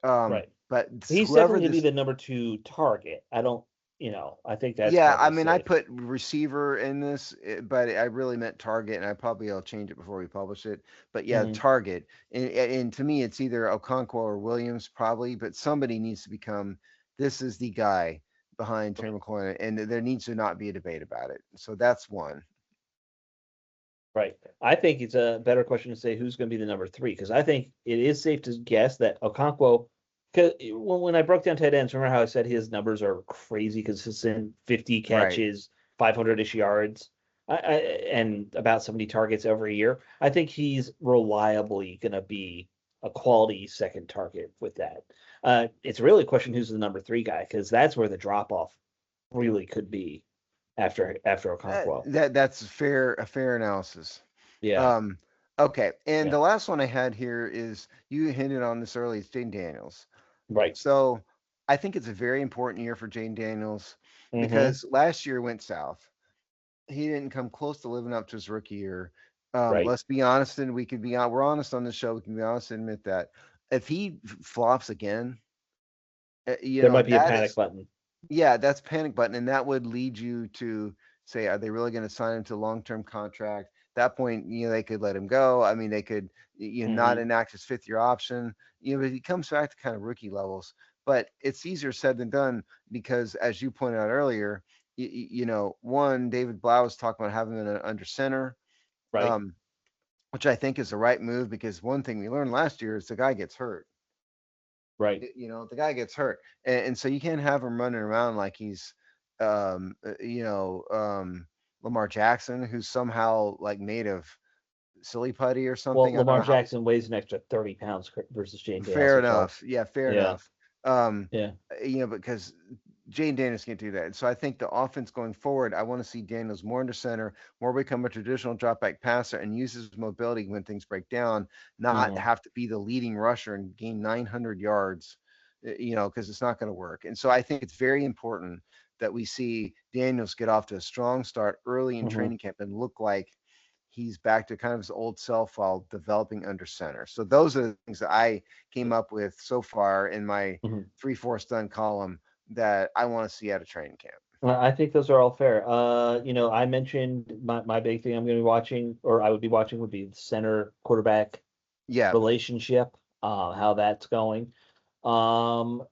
Right. But He's whoever definitely going to be this, the number two target. I don't, I think that's yeah, I probably mean, I safe. put receiver in this, but I really meant target, and I probably will change it before we publish it. But yeah, Hmm. target, and to me, it's either Okonkwo or Williams, probably. But somebody needs to become this is the guy behind Terry McLaurin, and there needs to not be a debate about it. So that's one. Right. I think it's a better question to say who's going to be the number three because I think it is safe to guess that Okonkwo. Because when I broke down tight ends, remember how I said his numbers are crazy consistent, 50 Right. catches, 500-ish yards, and about 70 targets every year. I think he's reliably going to be a quality second target with that. It's really a question who's the number three guy because that's where the drop off really could be after Okonkwo. That's a fair analysis. Yeah. Um, okay, and Yeah. the last one I had here is you hinted on this early. It's Jane Daniels. Right. So I think it's a very important year for Jane Daniels Hmm. because last year went south. He didn't come close to living up to his rookie year. Right. Let's be honest, and we can be we're honest on the show. We can be honest and admit that if he flops again, There might be a that panic is button. yeah, that's panic button, and that would lead you to say, are they really going to sign him to a long-term contract? At that point, they could let him go. I mean, they could, not Hmm. enact his fifth-year option. But he comes back to kind of rookie levels. But it's easier said than done because, as you pointed out earlier, one, David Blau was talking about having him under center, Right. um, which I think is the right move because one thing we learned last year is the guy gets hurt. Right. The guy gets hurt, and so you can't have him running around like he's, Lamar Jackson, who's somehow like made of silly putty or Well, something. I don't Lamar know how. Jackson weighs an extra 30 pounds versus Jane Daniels, Fair which helps. enough. Yeah, fair Yeah. enough. Um, Yeah. because Jane Daniels can't do that. And so I think the offense going forward, I want to see Daniels more under center, more become a traditional drop back passer and use his mobility when things break down, not Hmm. have to be the leading rusher and gain 900 yards, because it's not going to work. And so I think it's very important that we see Daniels get off to a strong start early in Hmm. training camp and look like he's back to kind of his old self while developing under center. So those are the things that I came up with so far in my Hmm. three-fourths done column that I want to see out of training camp. I think those are all fair. I mentioned my big thing I'm going to be watching, or I would be watching, would be the center quarterback Yeah, relationship, how that's going. Um,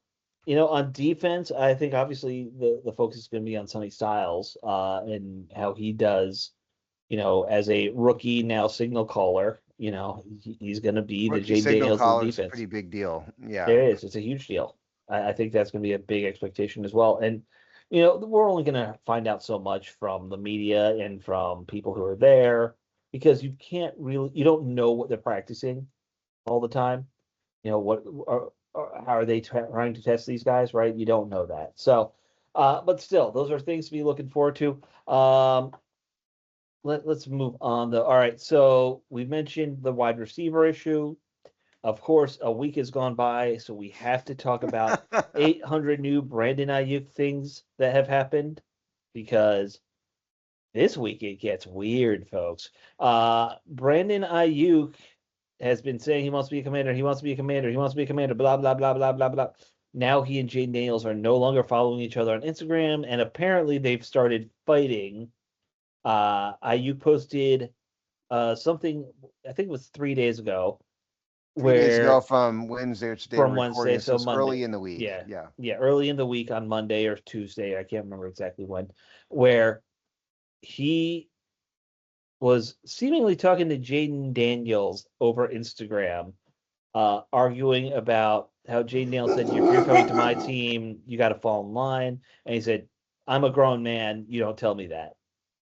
on defense, I think obviously the focus is going to be on Sonny Styles, and how he does, as a rookie now signal caller. He's going to be the rookie Jay signal Daniels of the caller is a defense. pretty big deal. Yeah. There is. It's a huge deal. I think that's going to be a big expectation as well. And, we're only going to find out so much from the media and from people who are there because you don't know what they're practicing all the time. How are they trying to test these guys, right? You don't know that. So, but still, those are things to be looking forward to. Let's move on though. All right. So we mentioned the wide receiver issue. Of course, a week has gone by, so we have to talk about 800 new Brandon Ayuk things that have happened because this week it gets weird, folks. Brandon Ayuk has been saying he wants to be a commander, he wants to be a commander, he wants to be a commander, blah, blah, blah, blah, blah, blah. Now he and Jane Daniels are no longer following each other on Instagram, and apparently they've started fighting. Ayuk posted something, I think it was 3 days ago, 3 days ago where from Wednesday, which today we're from recording Wednesday, this, so so it's early Monday. in the week. Yeah. Yeah. Yeah, early in the week on Monday or Tuesday, I can't remember exactly when, where he was seemingly talking to Jaden Daniels over Instagram, arguing about how Jaden Daniels said, if you're coming to my team, you got to fall in line. And he said, I'm a grown man. You don't tell me that.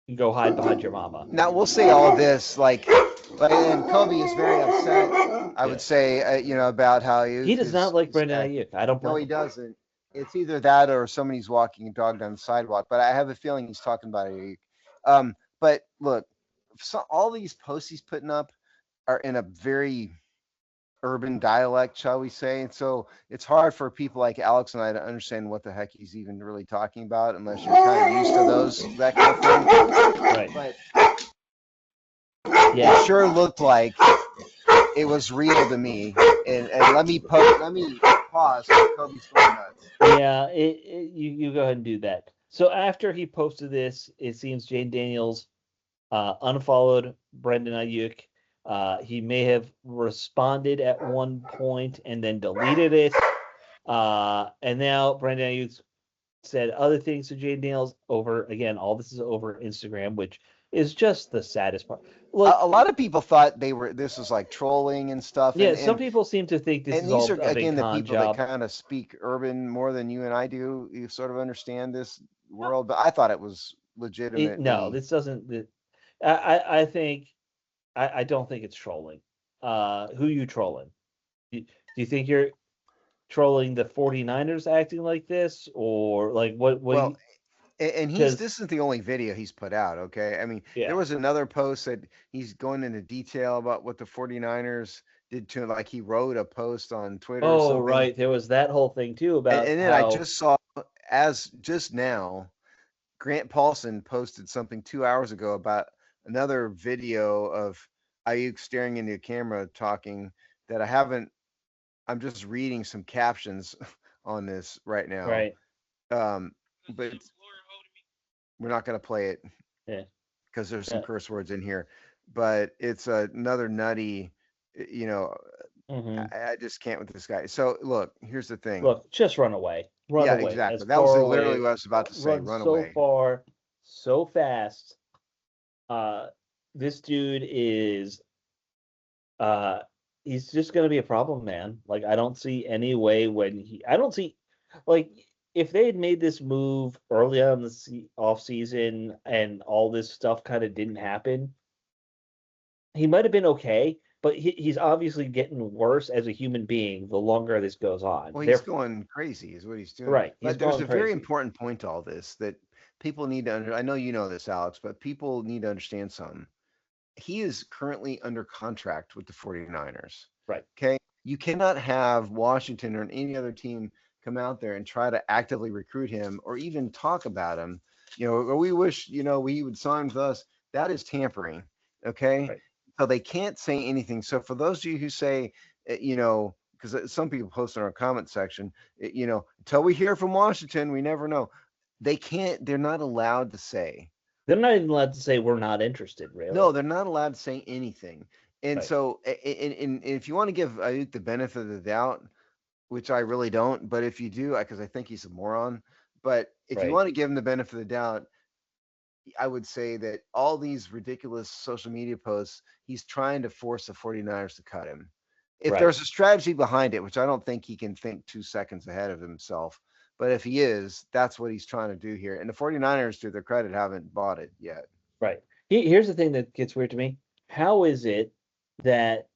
You go hide behind your mama. Now we'll say all this and Kobe is very upset. I Yeah. would say, about how He does not like he's Brandon Ayuk. I don't no, blame he him. doesn't. It's either that or somebody's walking a dog down the sidewalk. But I have a feeling he's talking about it. But look, all these posts he's putting up are in a very urban dialect, shall we say. And so it's hard for people like Alex and I to understand what the heck he's even really talking about unless you're kind of used to that kind of Right. thing. But Yeah. it sure looked like it was real to me. And let me pause. Kobe's going nuts. Yeah, you go ahead and do that. So after he posted this, it seems Jane Daniels unfollowed Brendan Ayuk. He may have responded at one point and then deleted it. And now Brendan Ayuk said other things to Jane Daniels over again. All this is over Instagram, which is just the saddest part. Look, A lot of people thought this was like trolling and stuff. yeah, some people seem to think this is These all are a big again the con people that job. kind of speak urban more than you and I do. You sort of understand this world, but I thought it was No, legitimately. this doesn't. I think I don't think it's trolling. Who you trolling? Do you think you're trolling the 49ers acting like this, or like what do Well, you? and Because this isn't the only video he's put out. Okay, I mean, there yeah. was another post that he's going into detail about what the 49ers did to him. Like he wrote a post on Twitter or Oh, something. right. There was that whole thing too about And then I how. just saw, as just now, Grant Paulson posted something 2 hours ago about another video of Ayuk staring into a camera talking that I haven't. I'm just reading some captions on this right now. Right. Um, but we're not going to play it Yeah. because there's some Yeah. curse words in here. But it's another nutty, you know, Hmm. I just can't with this guy. So look, here's the thing. Look, just run away. Run Yeah, away as exactly. That was far literally away. what I was about to say. Run Run so away. far, so fast. Uh, this dude is uh he's just gonna be a problem, man. Like I don't see any way I don't see like if they had made this move early on in the off season and all this stuff kind of didn't happen, he might have been okay, but he's obviously getting worse as a human being the longer this goes on. Well, he's They're going crazy, is what he's doing. right, he's But there's going a very crazy. important point to all this that people need to I know you know this, Alex, but people need to understand something. He is currently under contract with the 49ers. Right. Okay. You cannot have Washington or any other team come out there and try to actively recruit him or even talk about him. Or we wish, we would sign with us. That is tampering. Okay. Right. So they can't say anything. So for those of you who say, because some people post in our comment section, until we hear from Washington, we never know. they can't. They're not allowed to say. They're not even allowed to say we're not interested, No, really. they're not allowed to say anything. And Right, so, and if you want to give Ayuk the benefit of the doubt, which I really don't, but if you do, because I think he's a moron, but if you right, want to give him the benefit of the doubt, I would say that all these ridiculous social media posts, he's trying to force the 49ers to cut him. If right. there's a strategy behind it, which I don't think he can think 2 seconds ahead of himself, but if he is, that's what he's trying to do here. And the 49ers, to their credit, haven't bought it yet. Right. Here's the thing that gets weird to me. How is it that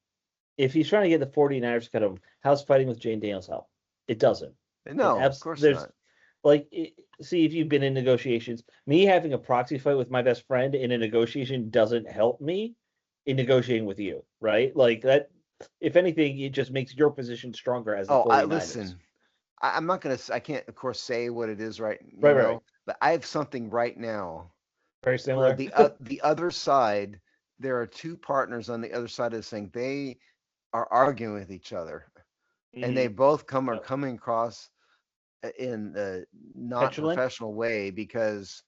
if he's trying to get the 49ers to cut him, how's fighting with Jane Daniels help? It doesn't. No, of course There's not. like, see if you've been in negotiations. Me having a proxy fight with my best friend in a negotiation doesn't help me in negotiating with you, right? Like that, if anything, it just makes your position stronger as the Oh, I 49ers. listen. I'm not gonna. I can't, of course, say what it is right. Right, right, right. But I have something right now Very where similar. the other side. There are two partners on the other side of this thing. They are arguing with each other, and they Hmm. both are Yep. coming across in a not Petulant. professional way because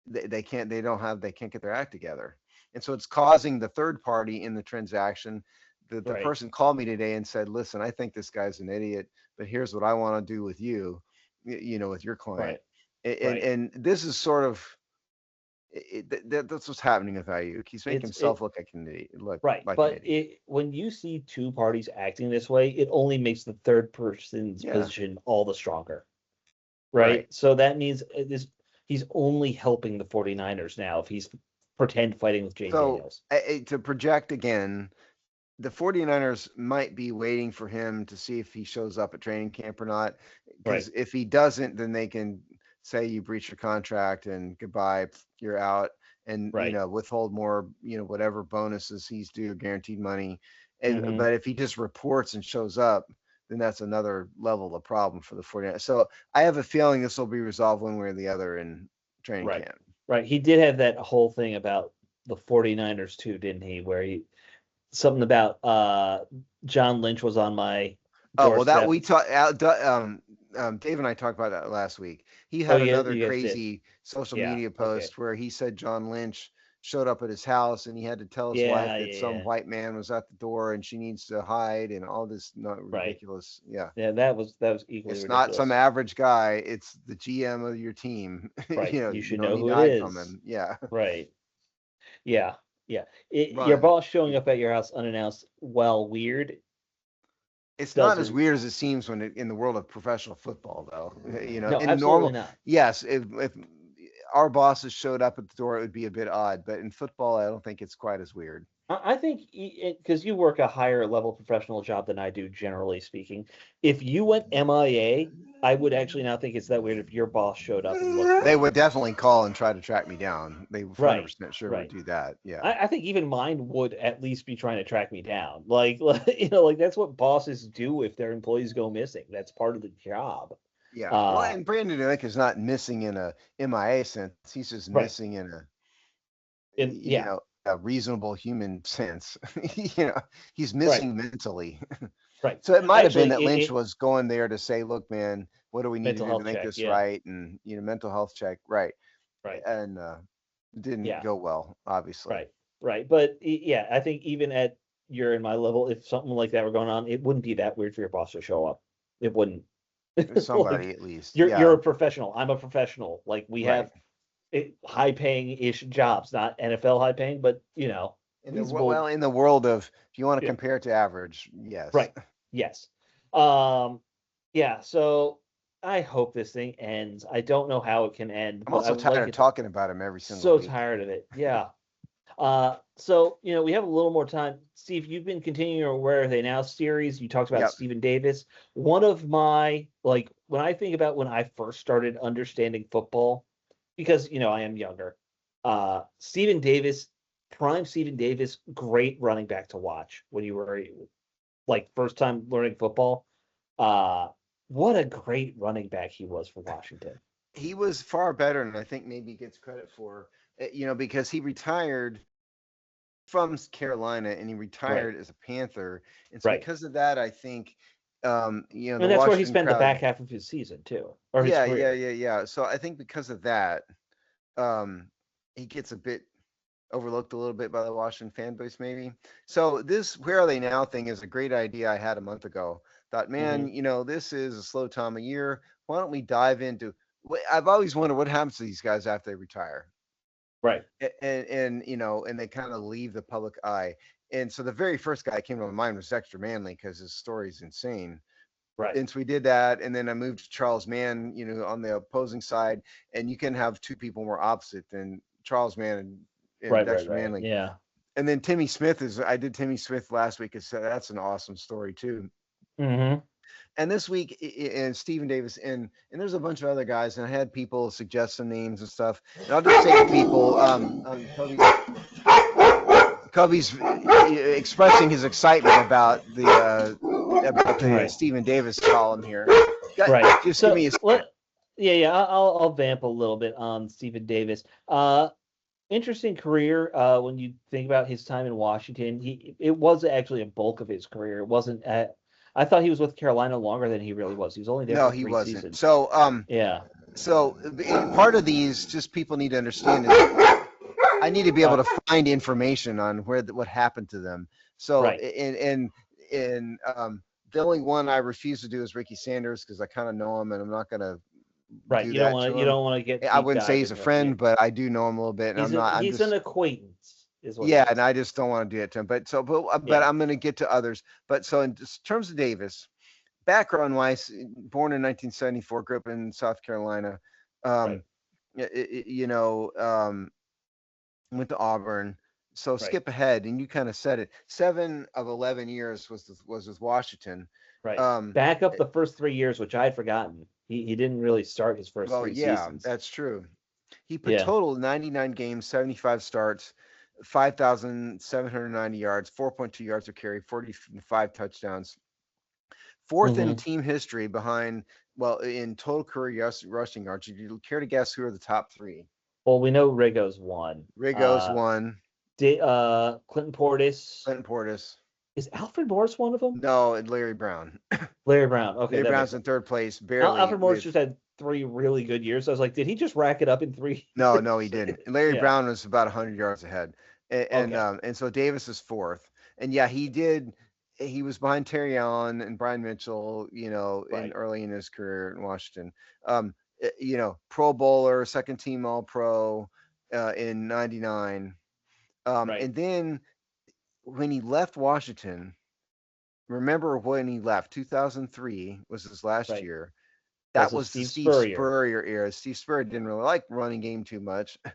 they can't get their act together, and so it's causing the third party in the transaction. The Right, person called me today and said, listen, I think this guy's an idiot, but here's what I want to do with you, with your client. right, right. And this is sort of that's what's happening with Ayuk. He's making It himself look like an idiot, right, like an but idiot. it when you see two parties acting this way, it only makes the third person's Yeah, position all the stronger, right. right? So that means he's only helping the 49ers now if he's pretend fighting with Jane So Daniels. to project again, the 49ers might be waiting for him to see if he shows up at training camp or not. Right, Because if he doesn't, then they can say you breached your contract and goodbye, you're out, and right. withhold more, whatever bonuses he's due, guaranteed money. Hmm. But if he just reports and shows up, then that's another level of problem for the 49ers. So I have a feeling this will be resolved one way or the other in training Right, camp. right. He did have that whole thing about the 49ers too, didn't he? Where he something about John Lynch was on my Oh well, that doorstep. we talked. Dave and I talked about that last week. He Oh had yeah, another you guys did. crazy social Yeah. media Okay. post where he said John Lynch showed up at his house and he had to tell his wife Yeah, that yeah, some yeah. white man was at the door and she needs to hide and all this not Right. ridiculous. Yeah, Yeah, that was equally it's not some ridiculous. average guy. It's the GM of your team. Right. You You should don't know need who to it hide from is. him. Yeah, Right. Yeah. Yeah. Your run. boss showing up at your house unannounced, while weird, It's not as doesn't. weird as it seems in the world of professional football, though. No, In absolutely normal, not. yes, if our bosses showed up at the door, it would be a bit odd. But in football, I don't think it's quite as weird. I think because you work a higher level professional job than I do, generally speaking. If you went MIA, I would actually not think it's that weird if your boss showed up and looked for They you. would definitely call and try to track me down. They Right. 100% sure would Right. do that. Yeah, I think even mine would at least be trying to track me down. Like that's what bosses do if their employees go missing. That's part of the job. yeah. Well, Uh, and Brandon Nick is not missing in a MIA sense. He's just right. missing in a And yeah, a reasonable human sense. He's right. missing mentally. Right. So it might have been Actually, that Lynch was going there to say, "Look, man, what do we need to mental do to health make check. this Yeah. right?" And mental health check, right? Right. And didn't Yeah. go well, obviously. Right. Right. But yeah, I think even at your and my level, if something like that were going on, it wouldn't be that weird for your boss to show up. It wouldn't. Somebody Like at least, you're yeah, a professional. I'm a professional. Like we right. have high paying ish jobs, not NFL high paying, but reasonable. In the world of, if you want to Yeah. compare it to average, yes. Right. Yes. Um. Yeah. So I hope this thing ends. I don't know how it can end, I'm but I also would tired like of it to. talking about him every single So week. tired of it. Yeah. So we have a little more time. Steve, you've been continuing your Where Are They Now series. You talked about Yep. Stephen Davis. One of my like when I think about when I first started understanding football, because I am younger. Stephen Davis, prime Stephen Davis, great running back to watch when you were like first time learning football. Uh, what a great running back he was for Washington. He was far better, and I think maybe gets credit for, because he retired from Carolina and he Right, retired as a Panther. And so right, because of that, I think The And that's where he Washington spent the back crowd. half of his season too, or his Yeah, yeah, career. yeah, yeah. So I think because of that, um, he gets a bit overlooked a little bit by the Washington fan base, maybe. So this "Where Are They Now" thing is a great idea I had a month ago. Thought, Hmm. man, this is a slow time of year. Why don't we dive into? I've always wondered what happens to these guys after they retire, Right, and they kind of leave the public eye. And so the very first guy that came to my mind was Dexter Manley because his story is insane. right, And so we did that, and then I moved to Charles Mann, on the opposing side, and you can have two people more opposite than Charles Mann and right, Dexter right. Manley. Yeah. And then Timmy Smith I did Timmy Smith last week. That's an awesome story too. Hmm. And this week, and Stephen Davis, and there's a bunch of other guys, and I had people suggest some names and stuff. And I'll just say to people, Cubby's expressing his excitement about the Right, Stephen Davis column here. right. Just give So me a yeah. I'll vamp a little bit on Stephen Davis. Interesting career. When you think about his time in Washington, it was actually a bulk of his career. It wasn't. I thought he was with Carolina longer than he really was. He was only there No, for he three wasn't. seasons. Yeah. So part of these, just people need to understand is I need to be able Uh, to find information on what happened to them. So right, in the only one I refuse to do is Ricky Sanders because I kind of know him and I'm not going to right. do that to You him. don't want to get I deep wouldn't say he's a diving. Yeah. friend, but I do know him a little bit, and I'm He's an just acquaintance, is what he yeah, and is. I just don't want to do it to him. But Yeah. I'm going to get to others. But so in terms of Davis, background wise, born in 1974, grew up in South Carolina. Right. Um, you know, went to Auburn. So Right. skip ahead, and you kind of said it. 7 of 11 years was with Washington. Right. Um, Back up eh, the first 3 years, which I had forgotten. He didn't really start his first well, three yeah, seasons. that's true. He put Yeah. total 99 games, 75 starts, 5,790 yards, 4.2 yards per carry, 45 touchdowns. Fourth in Hmm. team history behind, well, in total career rushing yards. Do you care to guess who are the top three? Well, we know Rigo's one. Rigos one, Clinton Portis. Clinton Portis. Is Alfred Morris one of them? No, and Larry Brown. Larry Brown. Okay, Larry that makes Brown's in sense. third place, barely Alfred Morris with. just had three really good years. I was like, did he just rack it up in 3 years? No, he didn't. And Larry Yeah. Brown was about 100 yards ahead, Okay. and so Davis is fourth. And yeah, he did. He was behind Terry Allen and Brian Mitchell, in Right. early in his career in Washington. Pro Bowler, second team All Pro in '99. Right. And then when he left Washington, remember when he left? 2003 was his last Right. year. Was That a was the Steve Steve Spurrier. Spurrier era. Steve Spurrier didn't really like running game too much. He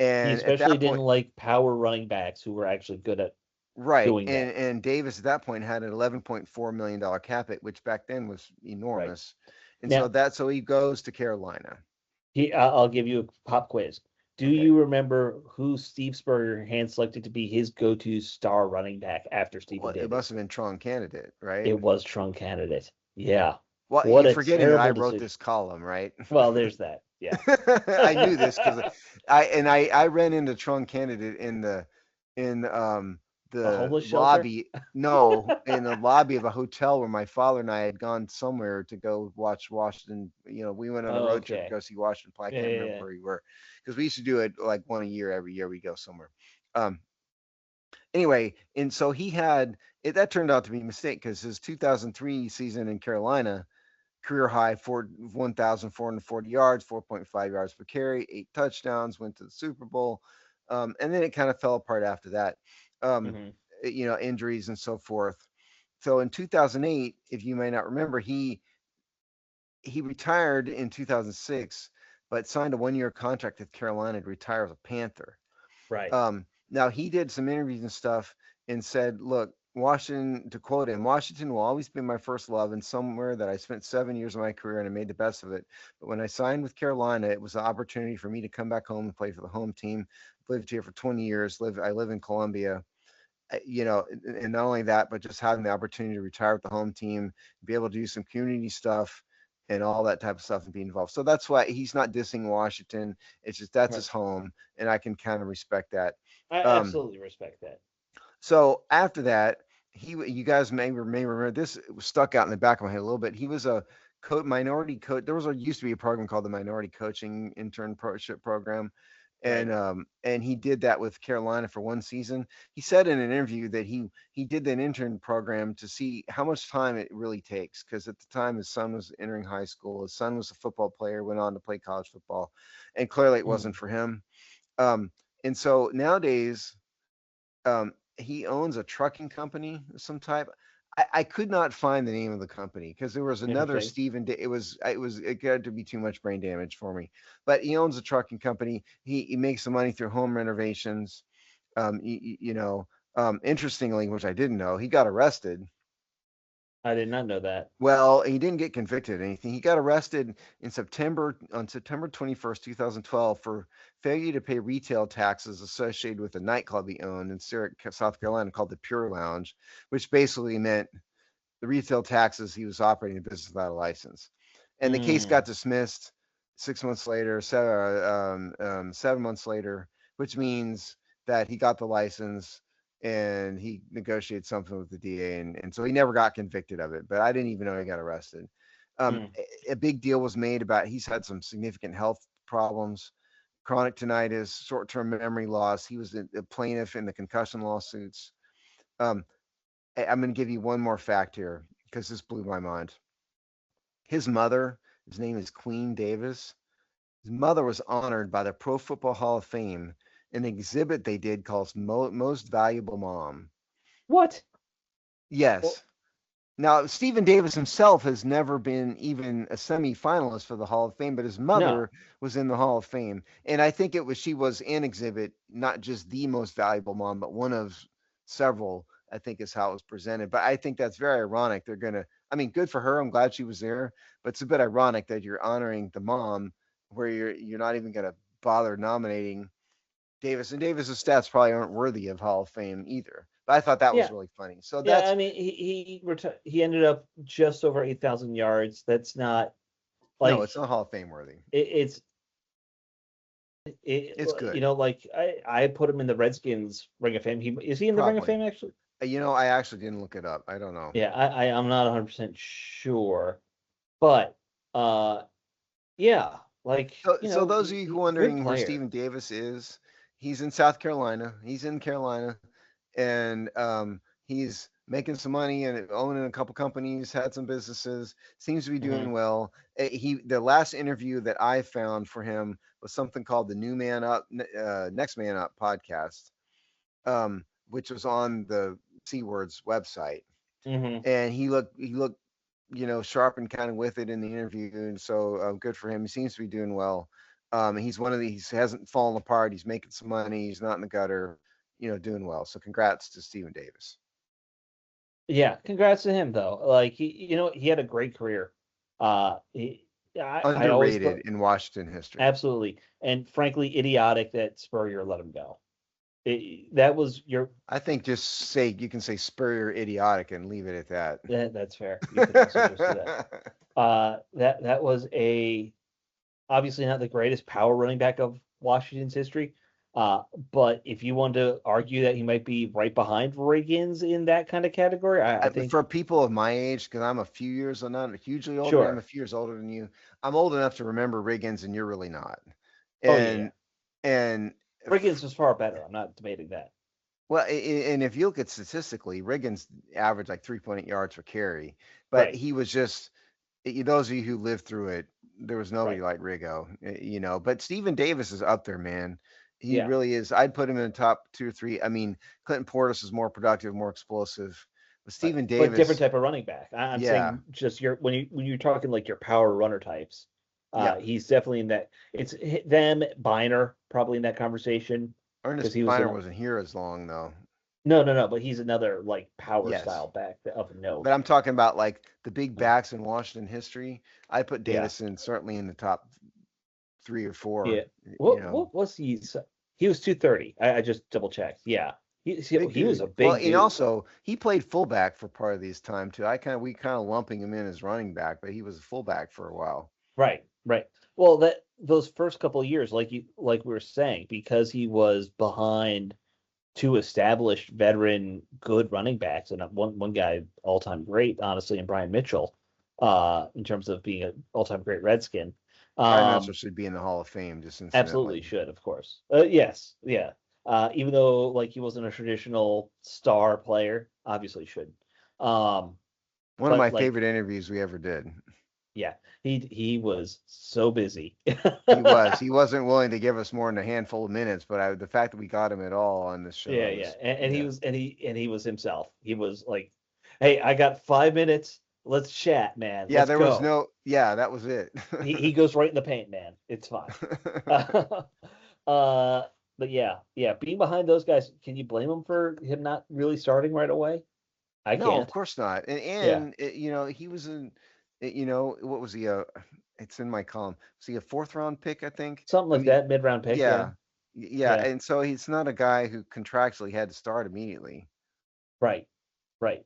And at especially that didn't point, like power running backs who were actually good at right. doing that. And Davis at that point had an $11.4 million cap hit, which back then was Right. enormous. And Now, so he goes to Carolina. I'll give you a pop quiz. Do Okay. you remember who Steve Spurrier hand selected to be his go-to star running back after Stephen Well, it must Davis? have been Tron candidate, right? It was Trump candidate. Yeah. Well, What you're a forgetting that I terrible wrote decision. this column, right? Well, there's that. Yeah. I knew this because I ran into Tron candidate in A the homeless shelter? lobby. No, in the lobby of a hotel where my father and I had gone somewhere to go watch Washington. We went on a road trip to Okay. go see Washington play. I Yeah, can't yeah, remember yeah. where we were because we used to do it like one a year. Every year we go somewhere. Um, anyway, and so that turned out to be a mistake because his 2003 season in Carolina career high for 1,440 yards, 4.5 yards per carry, 8 touchdowns, went to the Super Bowl. And then it kind of fell apart after that, um, Hmm. injuries and so forth. So in 2008, if you may not remember, he retired in 2006, but signed a 1 year contract with Carolina to retire as a Panther. Right. Now he did some interviews and stuff and said, "Look, Washington, to quote him, Washington will always be my first love and somewhere that I spent 7 years of my career and I made the best of it. But when I signed with Carolina, it was an opportunity for me to come back home and play for the home team. I've lived here for 20 years. I live in Columbia. And not only that, but just having the opportunity to retire with the home team, be able to do some community stuff." And all that type of stuff and be involved. So that's why he's not dissing Washington. It's just that's Right. his home, and I can kind of respect that. I Um, absolutely respect that. so after that, You guys may remember this. It was stuck out in the back of my head a little bit. He was a minority coach. Used to be a program called the Minority Coaching Internship Program, Right. and he did that with Carolina for one season. He said in an interview that he did that intern program to see how much time it really takes, because at the time his son was entering high school. His son was a football player, went on to play college football, and clearly it wasn't Mm. for him. Um, and so nowadays, he owns a trucking company of some type. I could not find the name of the company because there was another Interesting. Stephen. It got to be too much brain damage for me. But he owns a trucking company. He makes some money through home renovations. You know, interestingly, which I didn't know, he got arrested. I did not know that. Well, he didn't get convicted of anything. He got arrested on September 21st, 2012 for failure to pay retail taxes associated with a nightclub he owned in South Carolina called the Pure Lounge, which basically meant the retail taxes he was operating a business without a license. And the case got Mm. dismissed 6 months later, 7 months later, which means that he got the license and he negotiated something with the DA, and so he never got convicted of it. But I didn't even know he got arrested. Mm. A big deal was made about he's had some significant health problems, chronic tinnitus, short-term memory loss. He was a plaintiff in the concussion lawsuits. Um, I'm going to give you one more fact here because this blew my mind. His mother, his name is Queen Davis. His mother was honored by the Pro Football Hall of Fame in an exhibit they did called Most Valuable Mom. What? Well, Yes. Now, Stephen Davis himself has never been even a semifinalist for the Hall of Fame, but his no. mother was in the Hall of Fame. And I think she was an exhibit, not just the most valuable mom, but one of several, I think is how it was presented. But I think that's very ironic. I mean, good for her. I'm glad she was there, but it's a bit ironic that you're honoring the mom where you're not even going to bother nominating Davis. And Davis's stats probably aren't worthy of Hall of Fame either. But I thought that was Yeah. really funny. So Yeah. that's I mean, he ended up just over 8,000 yards. That's not no, like it's not Hall of Fame worthy. it's It's good. like I put him in the Redskins Ring of Fame. Is he in the Ring of Probably. Fame actually? I actually didn't look it up. I don't know. Yeah, I'm not 100% sure, but uh, yeah, like So those of you who are good wondering where player. Stephen Davis is, he's in South Carolina. He's in Carolina, and he's making some money and owning a couple companies. Had some businesses. Seems to be Hmm. doing well. The last interview that I found for him was something called the New Man Up, Next Man Up podcast, which was on the C Words website, Hmm. and he looked sharp and kind of with it in the interview, and so good for him. He seems to be doing well. He's one of these, he hasn't fallen apart. He's making some money. He's not in the gutter, doing well. So congrats to Stephen Davis. Yeah, congrats to him though. Like he had a great career. I always Underrated thought in Washington history. absolutely, and frankly, idiotic that Spurrier let him go. That was your I think just say you can say Spurrier idiotic and leave it at that. that's fair. You could also just do that. That was a obviously not the greatest power running back of Washington's history. But if you want to argue that he might be right behind Riggins in that kind of category, I think For people of my age, because I'm a few years, I'm not hugely older. I'm a sure. few years older than you. I'm old enough to remember Riggins, and you're really not. Oh yeah, yeah. And and Riggins was far better. I'm not debating that. well, and if you look at statistically, Riggins averaged like 3.8 yards per carry, but Right, he was just those of you who lived through it, there was nobody right. like Riggo, But Stephen Davis is up there, man. He Yeah. really is. I'd put him in the top two or three. I mean, Clinton Portis is more productive, more explosive, but Right. Stephen But different Davis, type of running back. I'm yeah, saying just your when you're talking like your power runner types, yeah. he's definitely in that. It's them, Biner probably in that conversation because Ernest he was Biner in. wasn't here as long though. No, but he's another like power Yes, style back of but note. I'm talking about like the big Uh, backs in Washington history. I put yeah, Davis in certainly in the top three or yeah. four. You know, What was he? He was 230. I just double checked. Yeah, Big he was a dude. Well, big and dude. also he played fullback for part of this time too. We kind of lumping him in as running back, but he was a fullback for a while. Right, right. Well, those first couple of years, like we were saying, because he was behind two established veteran good running backs, and one guy all time great, honestly, and Brian Mitchell, in terms of being an all time great Redskin. Brian Mitchell Um, should be in the Hall of Fame, just Absolutely incidentally. should, of course. Yes, yeah. Even though like he wasn't a traditional star player, obviously should. Um, One of but my like, favorite interviews we ever did. yeah, he was so busy. He was. He wasn't willing to give us more than a handful of minutes, but the fact that we got him at all on this Yeah, show yeah, was, and he yeah. was and he was himself. He was like, "Hey, I got 5 minutes. Let's chat, man. Yeah, Let's there was go." no, yeah, that was it. He goes right in the paint, man. It's fine. Uh, but yeah, yeah, being behind those guys, can you blame him for him not really starting right away? I No, of can't. course not. Yeah, He was in, what was he? It's in my column. Was he a fourth round pick? I think. something I like mean, that, mid-round pick. Yeah, yeah, yeah, yeah, and so he's not a guy who contractually had to start immediately. right, right.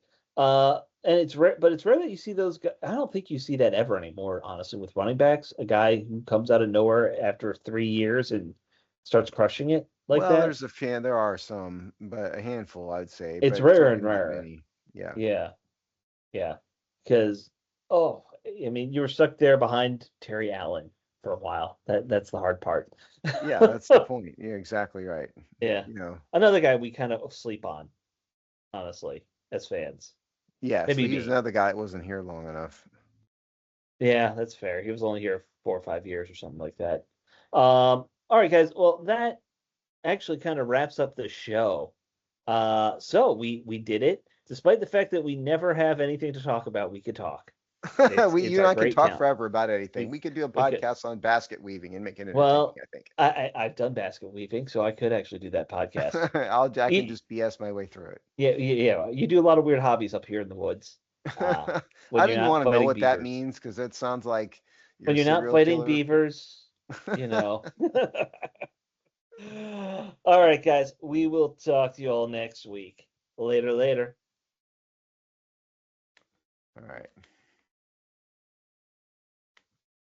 And it's rare, but it's rare that you see those guys. I don't think you see that ever anymore, honestly, with running backs. A guy who comes out of nowhere after 3 years and starts crushing it like Well, that. there are some, but a handful, I'd say, It's but rare and certainly not rarer. many. Yeah, Yeah, yeah. Because oh, I mean, you were stuck there behind Terry Allen for a while. That's the hard part. yeah, that's the point. You're exactly right. Yeah. You know, Another guy we kind of sleep on, honestly, as fans. yeah. So Maybe he was me. another guy that wasn't here long enough. Yeah, that's fair. He was only here 4 or 5 years or something like that. All right, guys. Well, that actually kind of wraps up the show. So we did it. Despite the fact that we never have anything to talk about, we could talk. It's You and our I could great talk talent. forever about anything. We We could do a we could. podcast on basket weaving and make it entertaining, Well, I think. I've done basket weaving, so I could actually do that podcast. I can You, just BS my way through it. yeah, yeah. You do a lot of weird hobbies up here in the woods. Uh, I when don't you're even not want to know fighting what that beavers. means because that sounds like you're When a you're not serial fighting killer. beavers, you know. All right, guys. We will talk to you all next week. Later, later. All right.